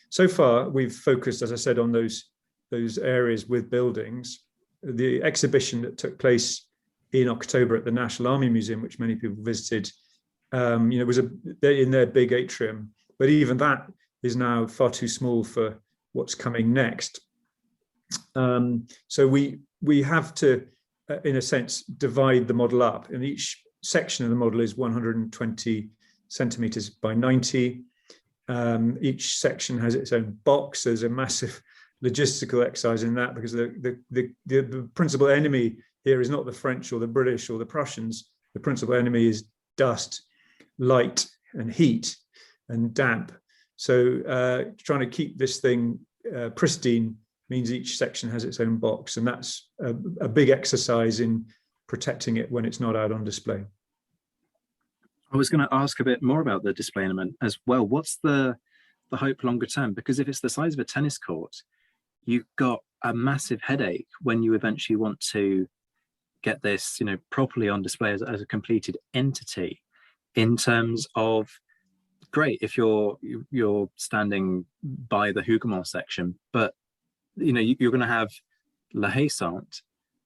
So far, we've focused, as I said, on those areas with buildings. The exhibition that took place in October at the National Army Museum, which many people visited, was in their big atrium. But even that is now far too small for what's coming next. So we have to, in a sense, divide the model up. And each section of the model is 120 centimeters by 90. Each section has its own box. There's a massive logistical exercise in that, because the principal enemy here is not the French or the British or the Prussians. The principal enemy is dust, light, and heat and damp. So trying to keep this thing pristine means each section has its own box, and that's a big exercise in protecting it when it's not out on display. I was going to ask a bit more about the display element as well. What's the hope longer term? Because if it's the size of a tennis court, you've got a massive headache when you eventually want to get this, properly on display as a completed entity. In terms of, great if you're standing by the Hougoumont section, but you're going to have La Haye Sainte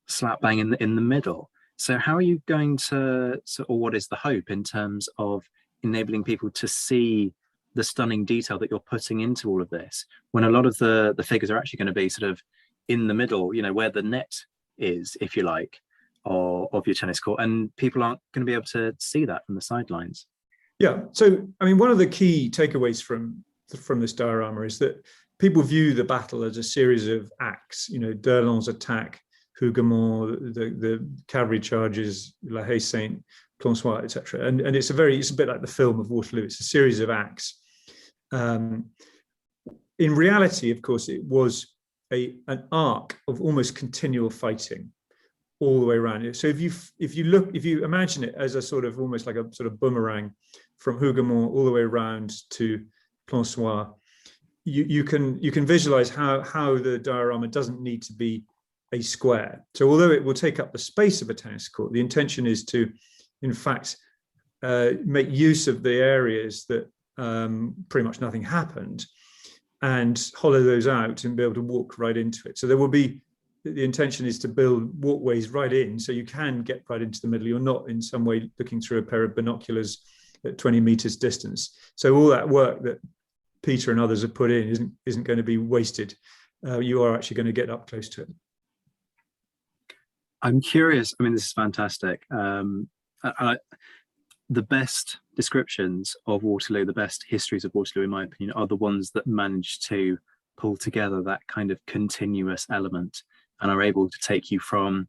slap bang in the middle. So how are you going to, or what is the hope in terms of enabling people to see the stunning detail that you're putting into all of this, when a lot of the figures are actually going to be sort of in the middle, where the net is, if you like, of your tennis court, and people aren't going to be able to see that from the sidelines? Yeah. So, I mean, one of the key takeaways from this diorama is that people view the battle as a series of acts. D'Erlon's attack, Hougoumont, the cavalry charges, La Haye Saint, Plançois, etc. And it's a bit like the film of Waterloo. It's a series of acts. In reality, of course, it was an arc of almost continual fighting all the way around. So if you imagine it as a sort of almost like a sort of boomerang from Hougoumont all the way around to Plançois, you can visualize how the diorama doesn't need to be a square. So although it will take up the space of a tennis court, the intention is to, in fact, make use of the areas that pretty much nothing happened and hollow those out and be able to walk right into it. So the intention is to build walkways right in so you can get right into the middle. You're not in some way looking through a pair of binoculars at 20 meters distance. So all that work that Peter and others have put in isn't going to be wasted. You are actually going to get up close to it. I'm curious. I mean, this is fantastic. The best descriptions of Waterloo, the best histories of Waterloo, in my opinion, are the ones that manage to pull together that kind of continuous element and are able to take you from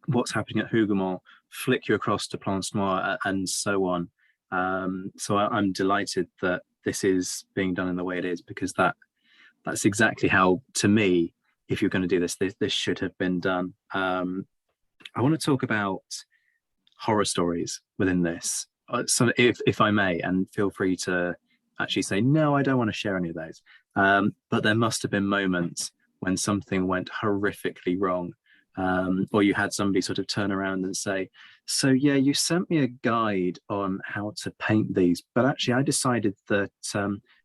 what's happening at Hougoumont, flick you across to Plançois, and so on. So I'm delighted that this is being done in the way it is, because that's exactly how, to me, if you're going to do this should have been done. I want to talk about horror stories within this. So if I may, and feel free to actually say, no, I don't want to share any of those. But there must have been moments when something went horrifically wrong, or you had somebody sort of turn around and say, so yeah, you sent me a guide on how to paint these, but actually I decided that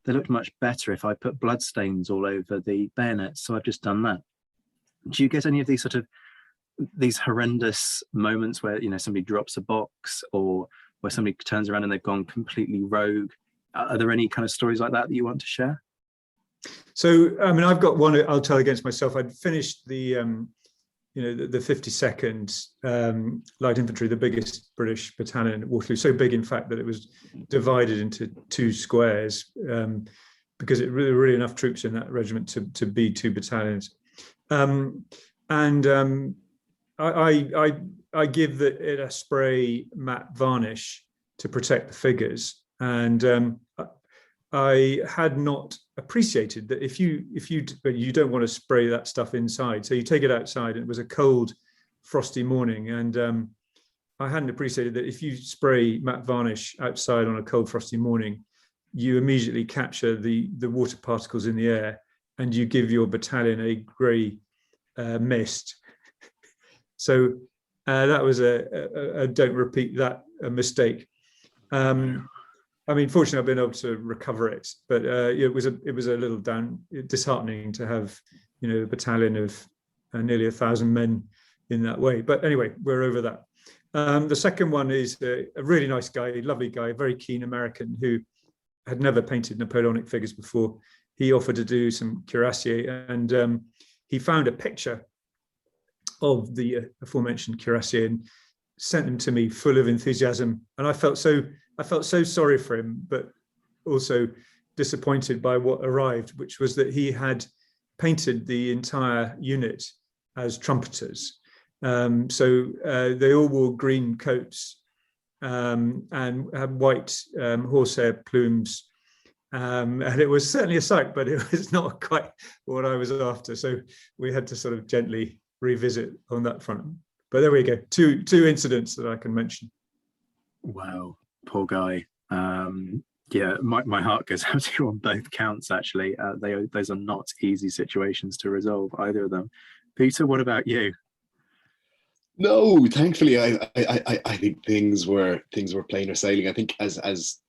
they looked much better if I put bloodstains all over the bayonets, so I've just done that. Do you get any of these horrendous moments where somebody drops a box, or where somebody turns around and they've gone completely rogue? Are there any kind of stories like that you want to share? So, I mean, I've got one I'll tell against myself. I'd finished the 52nd Light Infantry, the biggest British battalion at Waterloo, so big, in fact, that it was divided into two squares, because there were really enough troops in that regiment to be two battalions. I give it a spray matte varnish to protect the figures, and I had not appreciated that if you don't want to spray that stuff inside, so you take it outside, and it was a cold, frosty morning, and I hadn't appreciated that if you spray matte varnish outside on a cold, frosty morning, you immediately capture the water particles in the air, and you give your battalion a grey mist. So that was a don't repeat that mistake. I mean, fortunately, I've been able to recover it, but it was a little disheartening to have a battalion of nearly 1,000 men in that way. But anyway, we're over that. The second one is a really nice guy, lovely guy, very keen American who had never painted Napoleonic figures before. He offered to do some cuirassier, and he found a picture of the aforementioned cuirassier and sent them to me full of enthusiasm. And I felt so sorry for him, but also disappointed by what arrived, which was that he had painted the entire unit as trumpeters. So they all wore green coats and had white horsehair plumes. And it was certainly a sight, but it was not quite what I was after. So we had to sort of gently revisit on that front. But there we go, two incidents that I can mention. Wow, poor guy. Yeah, my heart goes out to you on both counts, actually. Those are not easy situations to resolve, either of them. Peter, what about you? No, thankfully, I think things were plain sailing. I think as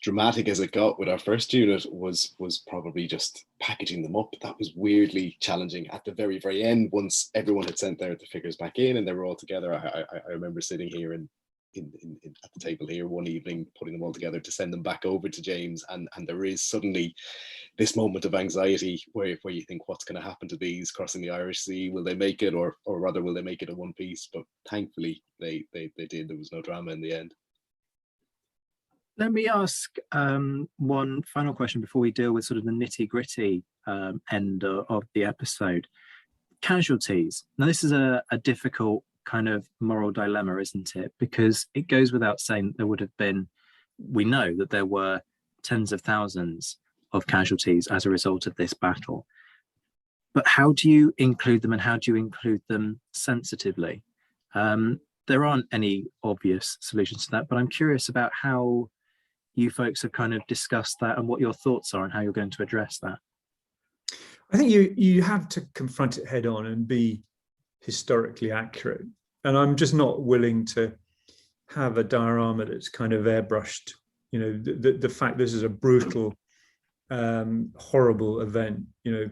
dramatic as it got with our first unit was probably just packaging them up. That was weirdly challenging at the very, very end. Once everyone had sent the figures back in and they were all together, I remember sitting here at the table here one evening, putting them all together to send them back over to James, and there is suddenly this moment of anxiety where you think, what's going to happen to these crossing the Irish Sea? Will they make it, or rather, will they make it in one piece? But thankfully, they did. There was no drama in the end. Let me ask one final question before we deal with sort of the nitty-gritty end of the episode. Casualties. Now, this is a difficult kind of moral dilemma, isn't it? Because it goes without saying that there would have been, we know that there were tens of thousands of casualties as a result of this battle. But how do you include them, and how do you include them sensitively? There aren't any obvious solutions to that, but I'm curious about how you folks have kind of discussed that and what your thoughts are and how you're going to address that. I think you have to confront it head on and be historically accurate. And I'm just not willing to have a diorama that's kind of airbrushed. You know, the fact this is a brutal, horrible event. You know,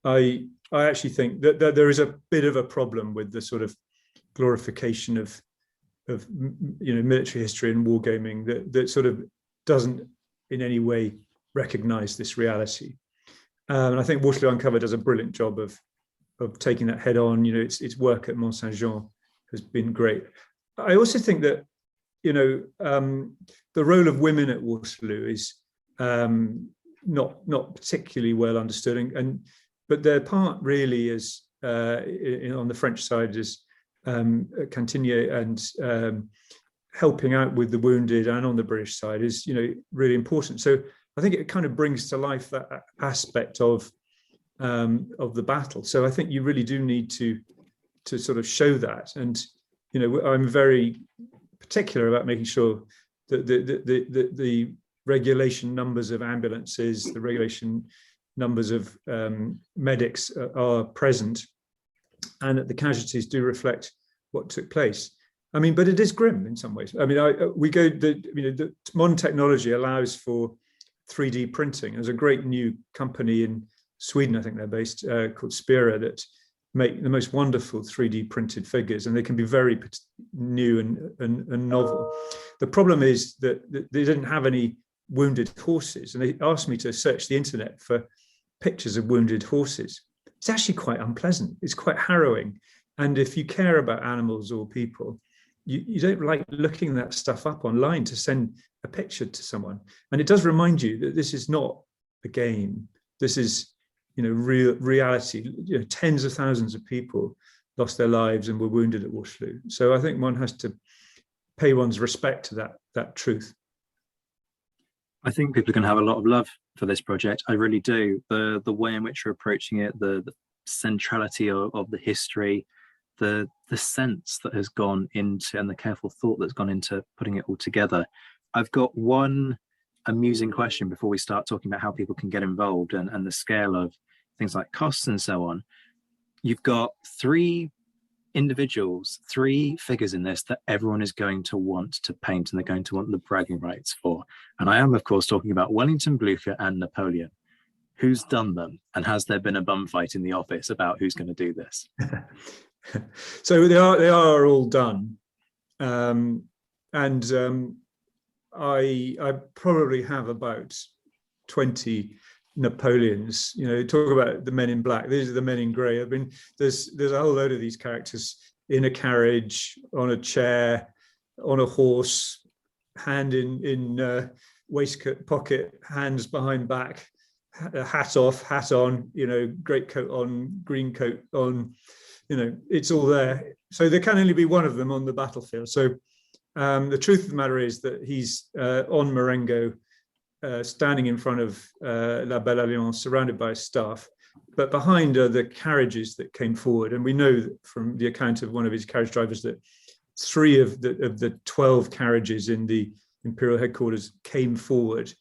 I actually think that there is a bit of a problem with the sort of glorification of military history and wargaming that sort of doesn't in any way recognize this reality. And I think Waterloo Uncovered does a brilliant job of taking that head on. You know, its work at Mont Saint-Jean has been great. I also think that, you know, the role of women at Waterloo is not particularly well understood, but their part really is on the French side is Cantinier and helping out with the wounded, and on the British side is, you know, really important. So I think it kind of brings to life that aspect of the battle. So I think you really do need to sort of show that. And, you know, I'm very particular about making sure that the regulation numbers of ambulances, the regulation numbers of medics are present, and that the casualties do reflect what took place. I mean, but it is grim in some ways. I mean, the modern technology allows for 3D printing. There's a great new company in Sweden, I think they're based, called Spira, that make the most wonderful 3D printed figures, and they can be very new and novel. The problem is that they didn't have any wounded horses, and they asked me to search the internet for pictures of wounded horses. It's actually quite unpleasant. It's quite harrowing. And if you care about animals or people, you don't like looking that stuff up online to send a picture to someone. And it does remind you that this is not a game. This is, you know, real reality. You know, tens of thousands of people lost their lives and were wounded at Waterloo. So I think one has to pay one's respect to that truth. I think people are going to have a lot of love for this project. I really do. The way in which you're approaching it, the centrality of the history, the sense that has gone into, and the careful thought that's gone into putting it all together. I've got one amusing question before we start talking about how people can get involved and the scale of things like costs and so on. You've got three individuals, three figures in this that everyone is going to want to paint, and they're going to want the bragging rights for. And I am, of course, talking about Wellington, Blücher, and Napoleon. Who's done them? And has there been a bum fight in the office about who's going to do this? So they are all done, and I probably have about 20 Napoleons. You know, talk about the men in black. These are the men in grey. I mean, there's a whole load of these characters in a carriage, on a chair, on a horse, hand in waistcoat pocket, hands behind back, hat off, hat on. You know, great coat on, green coat on. You know, it's all there. So there can only be one of them on the battlefield. So the truth of the matter is that he's on Marengo, standing in front of La Belle Alliance, surrounded by his staff. But behind are the carriages that came forward. And we know from the account of one of his carriage drivers that 3 of the 12 carriages in the Imperial headquarters came forward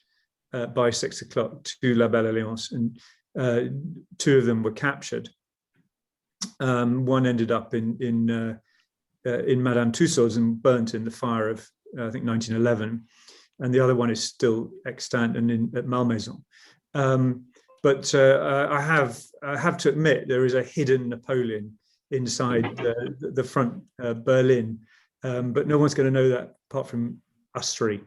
by 6 o'clock to La Belle Alliance, and 2 of them were captured. One ended up in Madame Tussauds and burnt in the fire of, I think, 1911, and the other one is still extant and at Malmaison. But I have to admit there is a hidden Napoleon inside the front Berlin, but no one's going to know that apart from us 3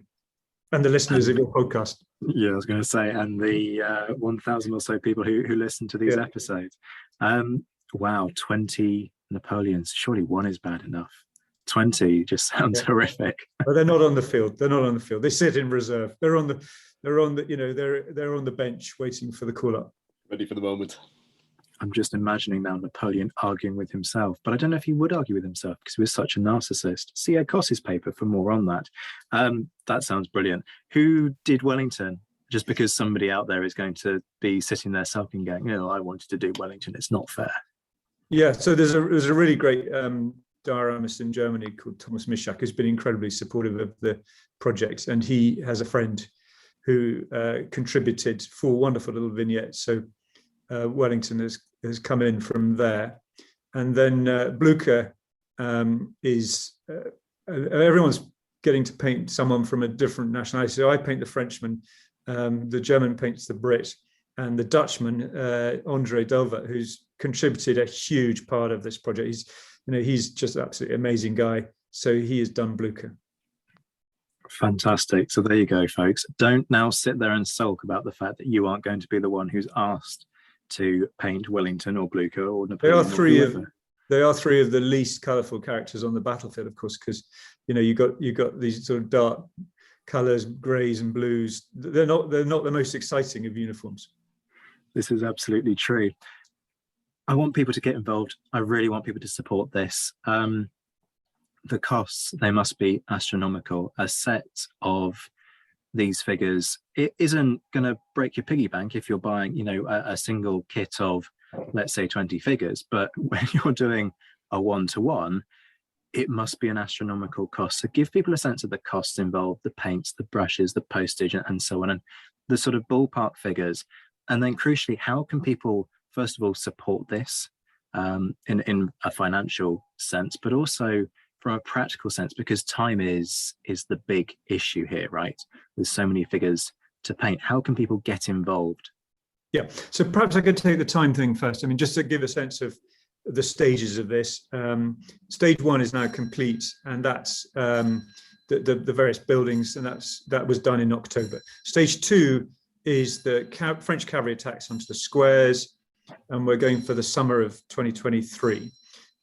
and the listeners of your podcast. Yeah, I was going to say, and the 1,000 or so people who listen to these episodes. Wow, 20 Napoleons. Surely one is bad enough 20 just sounds horrific. But they're not on the field. They're not on the field. They sit in reserve. They're on the bench waiting for the call up. Ready for the moment. I'm just imagining now Napoleon arguing with himself, but I don't know if he would argue with himself because he was such a narcissist. See Kos's paper for more on that. That sounds brilliant. Who did Wellington? Just because somebody out there is going to be sitting there sulking, going, I wanted to do Wellington. It's not fair. Yeah, so there's a really great dioramist in Germany called Thomas Mischak who's been incredibly supportive of the project, and he has a friend who contributed 4 wonderful little vignettes. So Wellington has come in from there, and then Blucher is everyone's getting to paint someone from a different nationality. So I paint the Frenchman, the German paints the Brit, and the Dutchman Andre Delvert, who's contributed a huge part of this project. He's just an absolutely amazing guy. So he has done Blucher. Fantastic. So there you go, folks. Don't now sit there and sulk about the fact that you aren't going to be the one who's asked to paint Wellington or Blucher or Napoleon. They are three of the least colourful characters on the battlefield, of course, because you got these sort of dark colours, greys and blues. They're not the most exciting of uniforms. This is absolutely true. I want people to get involved. I really want people to support this. The costs, they must be astronomical. A set of these figures, it isn't going to break your piggy bank if you're buying, a single kit of, let's say, 20 figures. But when you're doing a one-to-one, it must be an astronomical cost. So give people a sense of the costs involved, the paints, the brushes, the postage, and so on, and the sort of ballpark figures. And then crucially, how can people, first of all, support this in a financial sense, but also from a practical sense, because time is the big issue here, right? With so many figures to paint, how can people get involved? Yeah, so perhaps I could take the time thing first. I mean, just to give a sense of the stages of this. Stage 1 is now complete, and that's the various buildings, and that was done in October. Stage 2 is the French cavalry attacks onto the squares, and we're going for the summer of 2023.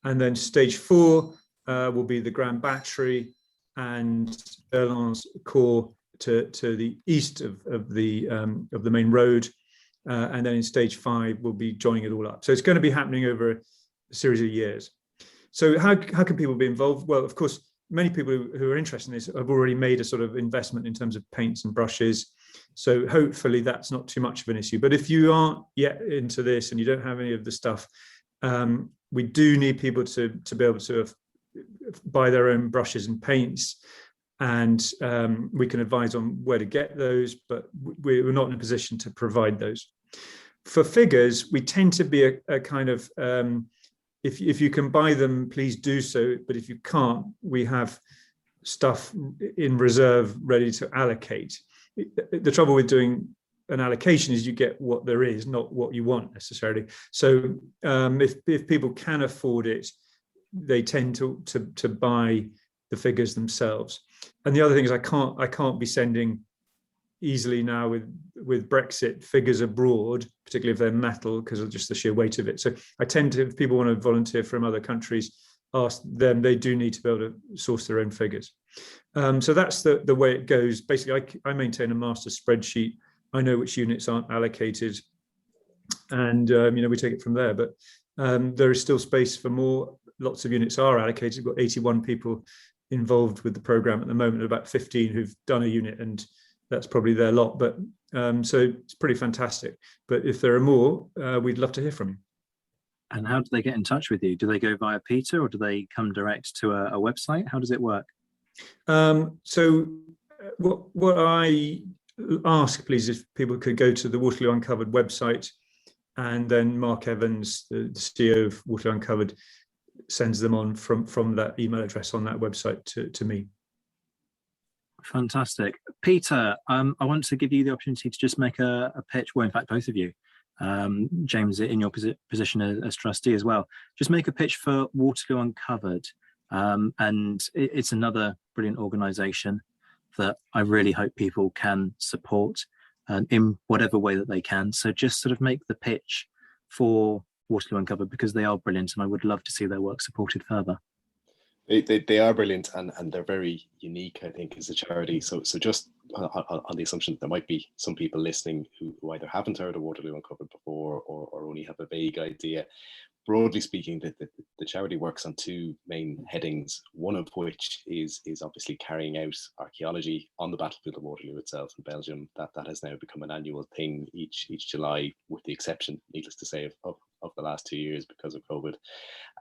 And then stage 4 will be the Grand Battery and Berlin's Corps to the east of the main road, and then in stage 5 we'll be joining it all up. So it's going to be happening over a series of years. So how can people be involved? Well, of course, many people who are interested in this have already made a sort of investment in terms of paints and brushes. So hopefully that's not too much of an issue. But if you aren't yet into this and you don't have any of the stuff, we do need people to be able to buy their own brushes and paints, and we can advise on where to get those, but we're not in a position to provide those. For figures, we tend to be a kind of, if you can buy them, please do so, but if you can't, we have stuff in reserve ready to allocate. The trouble with doing an allocation is you get what there is, not what you want necessarily. So if people can afford it, they tend to buy the figures themselves. And the other thing is I can't be sending easily now with Brexit figures abroad, particularly if they're metal, because of just the sheer weight of it. So I tend to, if people want to volunteer from other countries, ask them, they do need to be able to source their own figures. So that's the way it goes. Basically, I maintain a master spreadsheet. I know which units aren't allocated, and we take it from there. But there is still space for more. Lots of units are allocated. We've got 81 people involved with the program at the moment, about 15 who've done a unit, and that's probably their lot. But so it's pretty fantastic. But if there are more, we'd love to hear from you. And how do they get in touch with you? Do they go via Peter, or do they come direct to a website? How does it work? So what I ask, please, if people could go to the Waterloo Uncovered website, and then Mark Evans, the CEO of Waterloo Uncovered, sends them on from that email address on that website to me. Fantastic. Peter, I want to give you the opportunity to just make a pitch. Well, in fact, both of you. James, in your position as trustee as well, just make a pitch for Waterloo Uncovered. And it's another brilliant organisation that I really hope people can support in whatever way that they can. So just sort of make the pitch for Waterloo Uncovered, because they are brilliant and I would love to see their work supported further. They are brilliant, and they're very unique, I think, as a charity. So just on the assumption that there might be some people listening who either haven't heard of Waterloo Uncovered before, or only have a vague idea. Broadly speaking, the charity works on two main headings, one of which is obviously carrying out archaeology on the battlefield of Waterloo itself in Belgium. That has now become an annual thing each July, with the exception, needless to say, of the last 2 years because of COVID.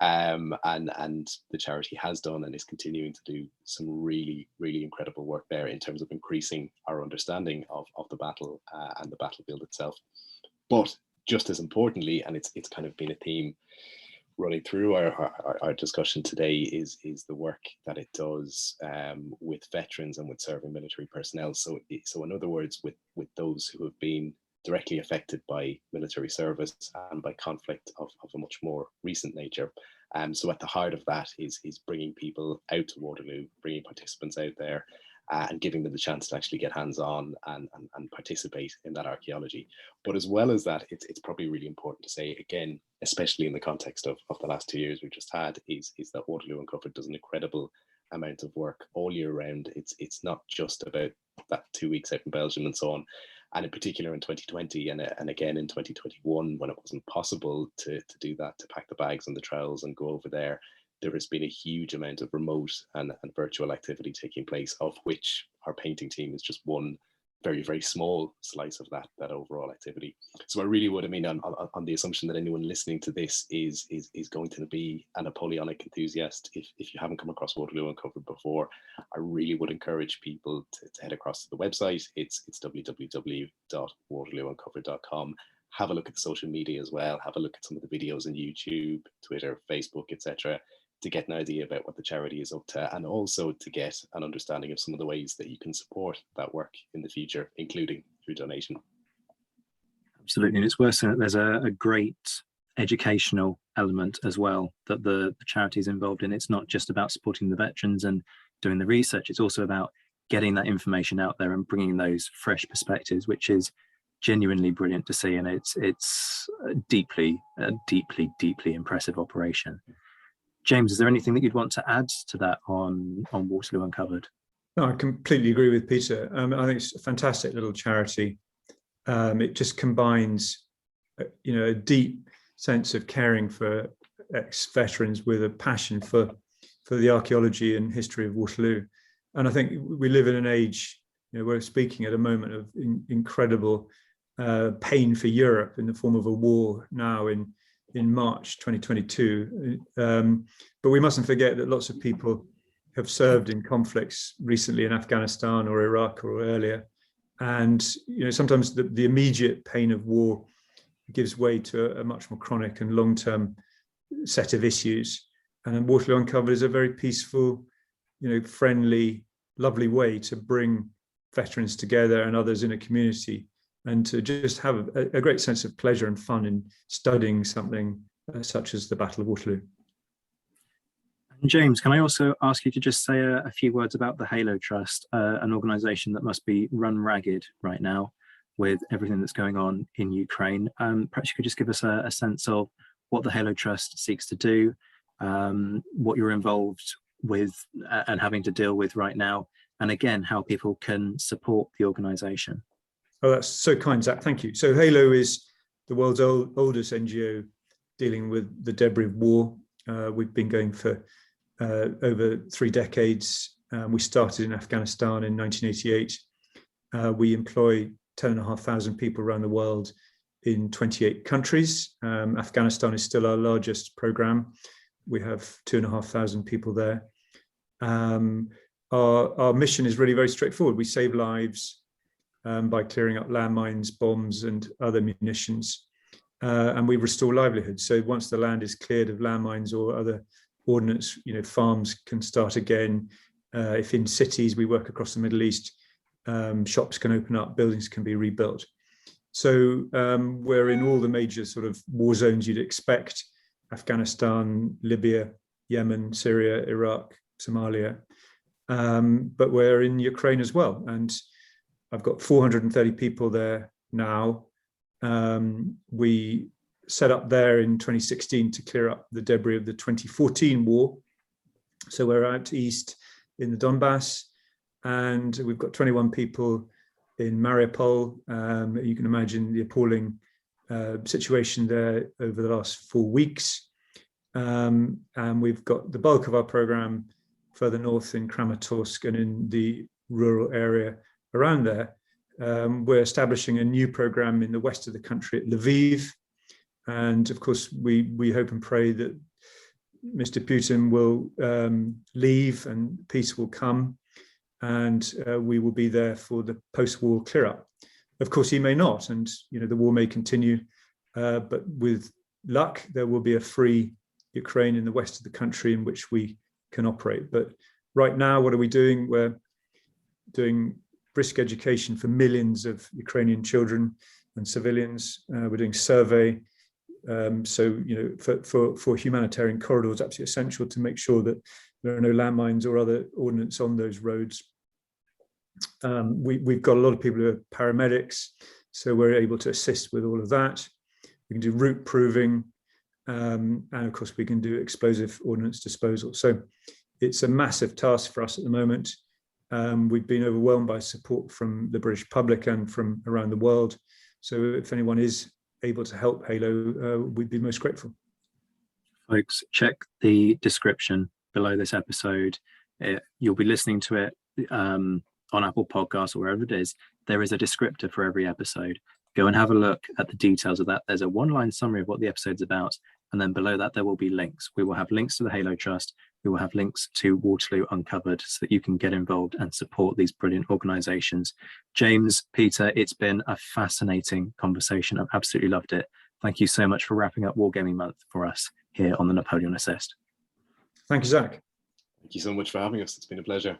And the charity has done and is continuing to do some really, really incredible work there in terms of increasing our understanding of the battle and the battlefield itself. But just as importantly, and it's kind of been a theme running through our discussion today, is the work that it does with veterans and with serving military personnel. So in other words, with those who have been directly affected by military service and by conflict of a much more recent nature. So at the heart of that is bringing people out to Waterloo, bringing participants out there, and giving them the chance to actually get hands-on and participate in that archaeology. But as well as that, it's probably really important to say, again, especially in the context of the last 2 years we've just had, is that Waterloo Uncovered does an incredible amount of work all year round. It's not just about that 2 weeks out in Belgium and so on. And in particular in 2020 and again in 2021, when it wasn't possible to do that, to pack the bags and the trowels and go over there, there has been a huge amount of remote and virtual activity taking place, of which our painting team is just one very, very small slice of that overall activity. So I really would, on the assumption that anyone listening to this is going to be a Napoleonic enthusiast, if you haven't come across Waterloo Uncovered before, I really would encourage people to head across to the website. It's www.waterloouncovered.com. Have a look at the social media as well. Have a look at some of the videos on YouTube, Twitter, Facebook, etc., to get an idea about what the charity is up to, and also to get an understanding of some of the ways that you can support that work in the future, including through donation. Absolutely, and it's worth saying that there's a great educational element as well that the charity is involved in. It's not just about supporting the veterans and doing the research, it's also about getting that information out there and bringing those fresh perspectives, which is genuinely brilliant to see, and it's a deeply impressive operation. James, is there anything that you'd want to add to that on Waterloo Uncovered? No, I completely agree with Peter. I think it's a fantastic little charity. It just combines, a deep sense of caring for ex-veterans with a passion for the archaeology and history of Waterloo. And I think we live in an age, we're speaking at a moment of incredible pain for Europe in the form of a war now in March 2022. But we mustn't forget that lots of people have served in conflicts recently in Afghanistan or Iraq or earlier. And sometimes the immediate pain of war gives way to a much more chronic and long-term set of issues. And Waterloo Uncovered is a very peaceful, friendly, lovely way to bring veterans together and others in a community, and to just have a great sense of pleasure and fun in studying something such as the Battle of Waterloo. And James, can I also ask you to just say a few words about the Halo Trust, an organisation that must be run ragged right now with everything that's going on in Ukraine. Perhaps you could just give us a sense of what the Halo Trust seeks to do, what you're involved with and having to deal with right now, and again, how people can support the organisation. Oh, that's so kind, Zach. Thank you. So Halo is the world's oldest NGO dealing with the debris of war. We've been going for over 3 decades. We started in Afghanistan in 1988. We employ 10,500 people around the world in 28 countries. Afghanistan is still our largest program. We have 2,500 people there. Our mission is really very straightforward. We save lives by clearing up landmines, bombs, and other munitions. And we restore livelihoods. So once the land is cleared of landmines or other ordnance, farms can start again. If in cities, we work across the Middle East, shops can open up, buildings can be rebuilt. So we're in all the major sort of war zones you'd expect: Afghanistan, Libya, Yemen, Syria, Iraq, Somalia. But we're in Ukraine as well. And I've got 430 people there now. We set up there in 2016 to clear up the debris of the 2014 war. So we're out east in the Donbass, and we've got 21 people in Mariupol. You can imagine the appalling situation there over the last 4 weeks. And we've got the bulk of our program further north in Kramatorsk and in the rural area around there. We're establishing a new program in the west of the country at Lviv. And of course, we hope and pray that Mr. Putin will leave and peace will come, and we will be there for the post-war clear-up. Of course, he may not, and the war may continue, but with luck, there will be a free Ukraine in the west of the country in which we can operate. But right now, what are we doing? We're doing brisk education for millions of Ukrainian children and civilians. We're doing survey. For humanitarian corridors, absolutely essential to make sure that there are no landmines or other ordnance on those roads. We've got a lot of people who are paramedics, so we're able to assist with all of that. We can do route proving, and of course we can do explosive ordnance disposal. So it's a massive task for us at the moment. We've been overwhelmed by support from the British public and from around the world. So if anyone is able to help Halo, we'd be most grateful. Folks, check the description below this episode. You'll be listening to it on Apple Podcasts or wherever it is. There is a descriptor for every episode. Go and have a look at the details of that. There's a one-line summary of what the episode's about, and then below that there will be links. We will have links to the Halo Trust. We will have links to Waterloo Uncovered so that you can get involved and support these brilliant organisations. James, Peter, it's been a fascinating conversation. I've absolutely loved it. Thank you so much for wrapping up Wargaming Month for us here on the Napoleon Assist. Thank you, Zach. Thank you so much for having us. It's been a pleasure.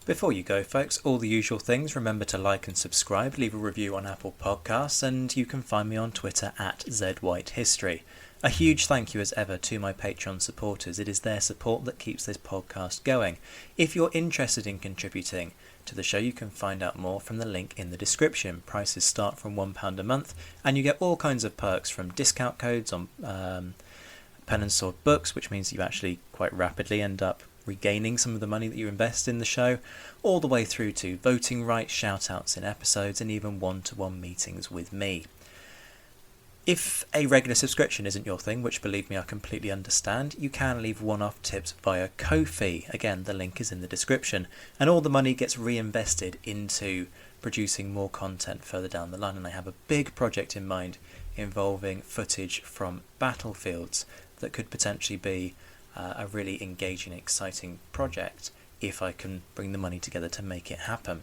Before you go, folks, all the usual things. Remember to like and subscribe, leave a review on Apple Podcasts, and you can find me on Twitter at ZWhiteHistory. A huge thank you as ever to my Patreon supporters. It is their support that keeps this podcast going. If you're interested in contributing to the show, you can find out more from the link in the description. Prices start from £1 a month, and you get all kinds of perks, from discount codes on Pen and Sword books, which means you actually quite rapidly end up regaining some of the money that you invest in the show, all the way through to voting rights, shout-outs in episodes, and even one-to-one meetings with me. If a regular subscription isn't your thing, which believe me I completely understand, you can leave one-off tips via Ko-fi. Again, the link is in the description, and all the money gets reinvested into producing more content further down the line. And I have a big project in mind involving footage from battlefields that could potentially be a really engaging, exciting project if I can bring the money together to make it happen.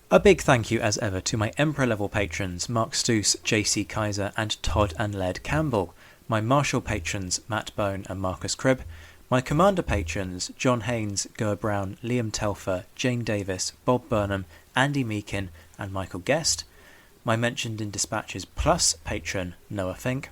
A big thank you as ever to my Emperor level patrons Mark Stoos, JC Kaiser and Todd and Led Campbell, my Marshal patrons Matt Bone and Marcus Cribb, my Commander patrons John Haynes, Goa Brown, Liam Telfer, Jane Davis, Bob Burnham, Andy Meakin and Michael Guest, my Mentioned in Dispatches Plus patron Noah Fink,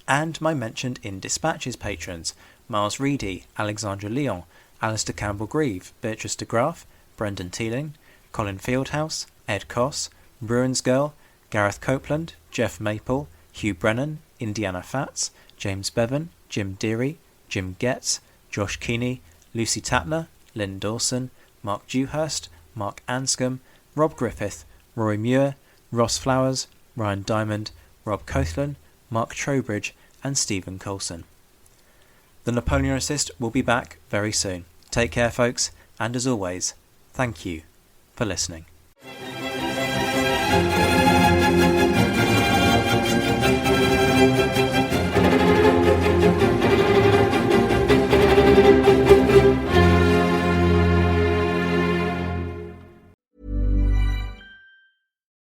and my Mentioned in Dispatches patrons Miles Reedy, Alexandra Leon, Alistair Campbell-Grieve, Beatrice de Graaf, Brendan Teeling, Colin Fieldhouse, Ed Koss, Bruins Girl, Gareth Copeland, Jeff Maple, Hugh Brennan, Indiana Fats, James Bevan, Jim Deary, Jim Getz, Josh Keeney, Lucy Tatler, Lynn Dawson, Mark Dewhurst, Mark Anscombe, Rob Griffith, Roy Muir, Ross Flowers, Ryan Diamond, Rob Cothlan, Mark Trowbridge and Stephen Coulson. The Napoleon Assist will be back very soon. Take care, folks, and as always, thank you for listening.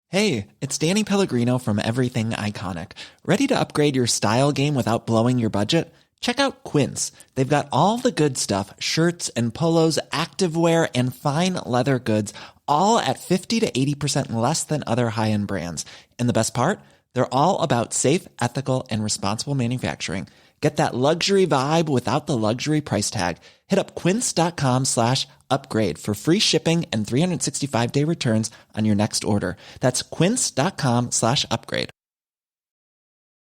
Hey, it's Danny Pellegrino from Everything Iconic. Ready to upgrade your style game without blowing your budget? Check out Quince. They've got all the good stuff, shirts and polos, activewear, and fine leather goods, all at 50 to 80% less than other high-end brands. And the best part? They're all about safe, ethical, and responsible manufacturing. Get that luxury vibe without the luxury price tag. Hit up quince.com/upgrade for free shipping and 365-day returns on your next order. That's quince.com/upgrade.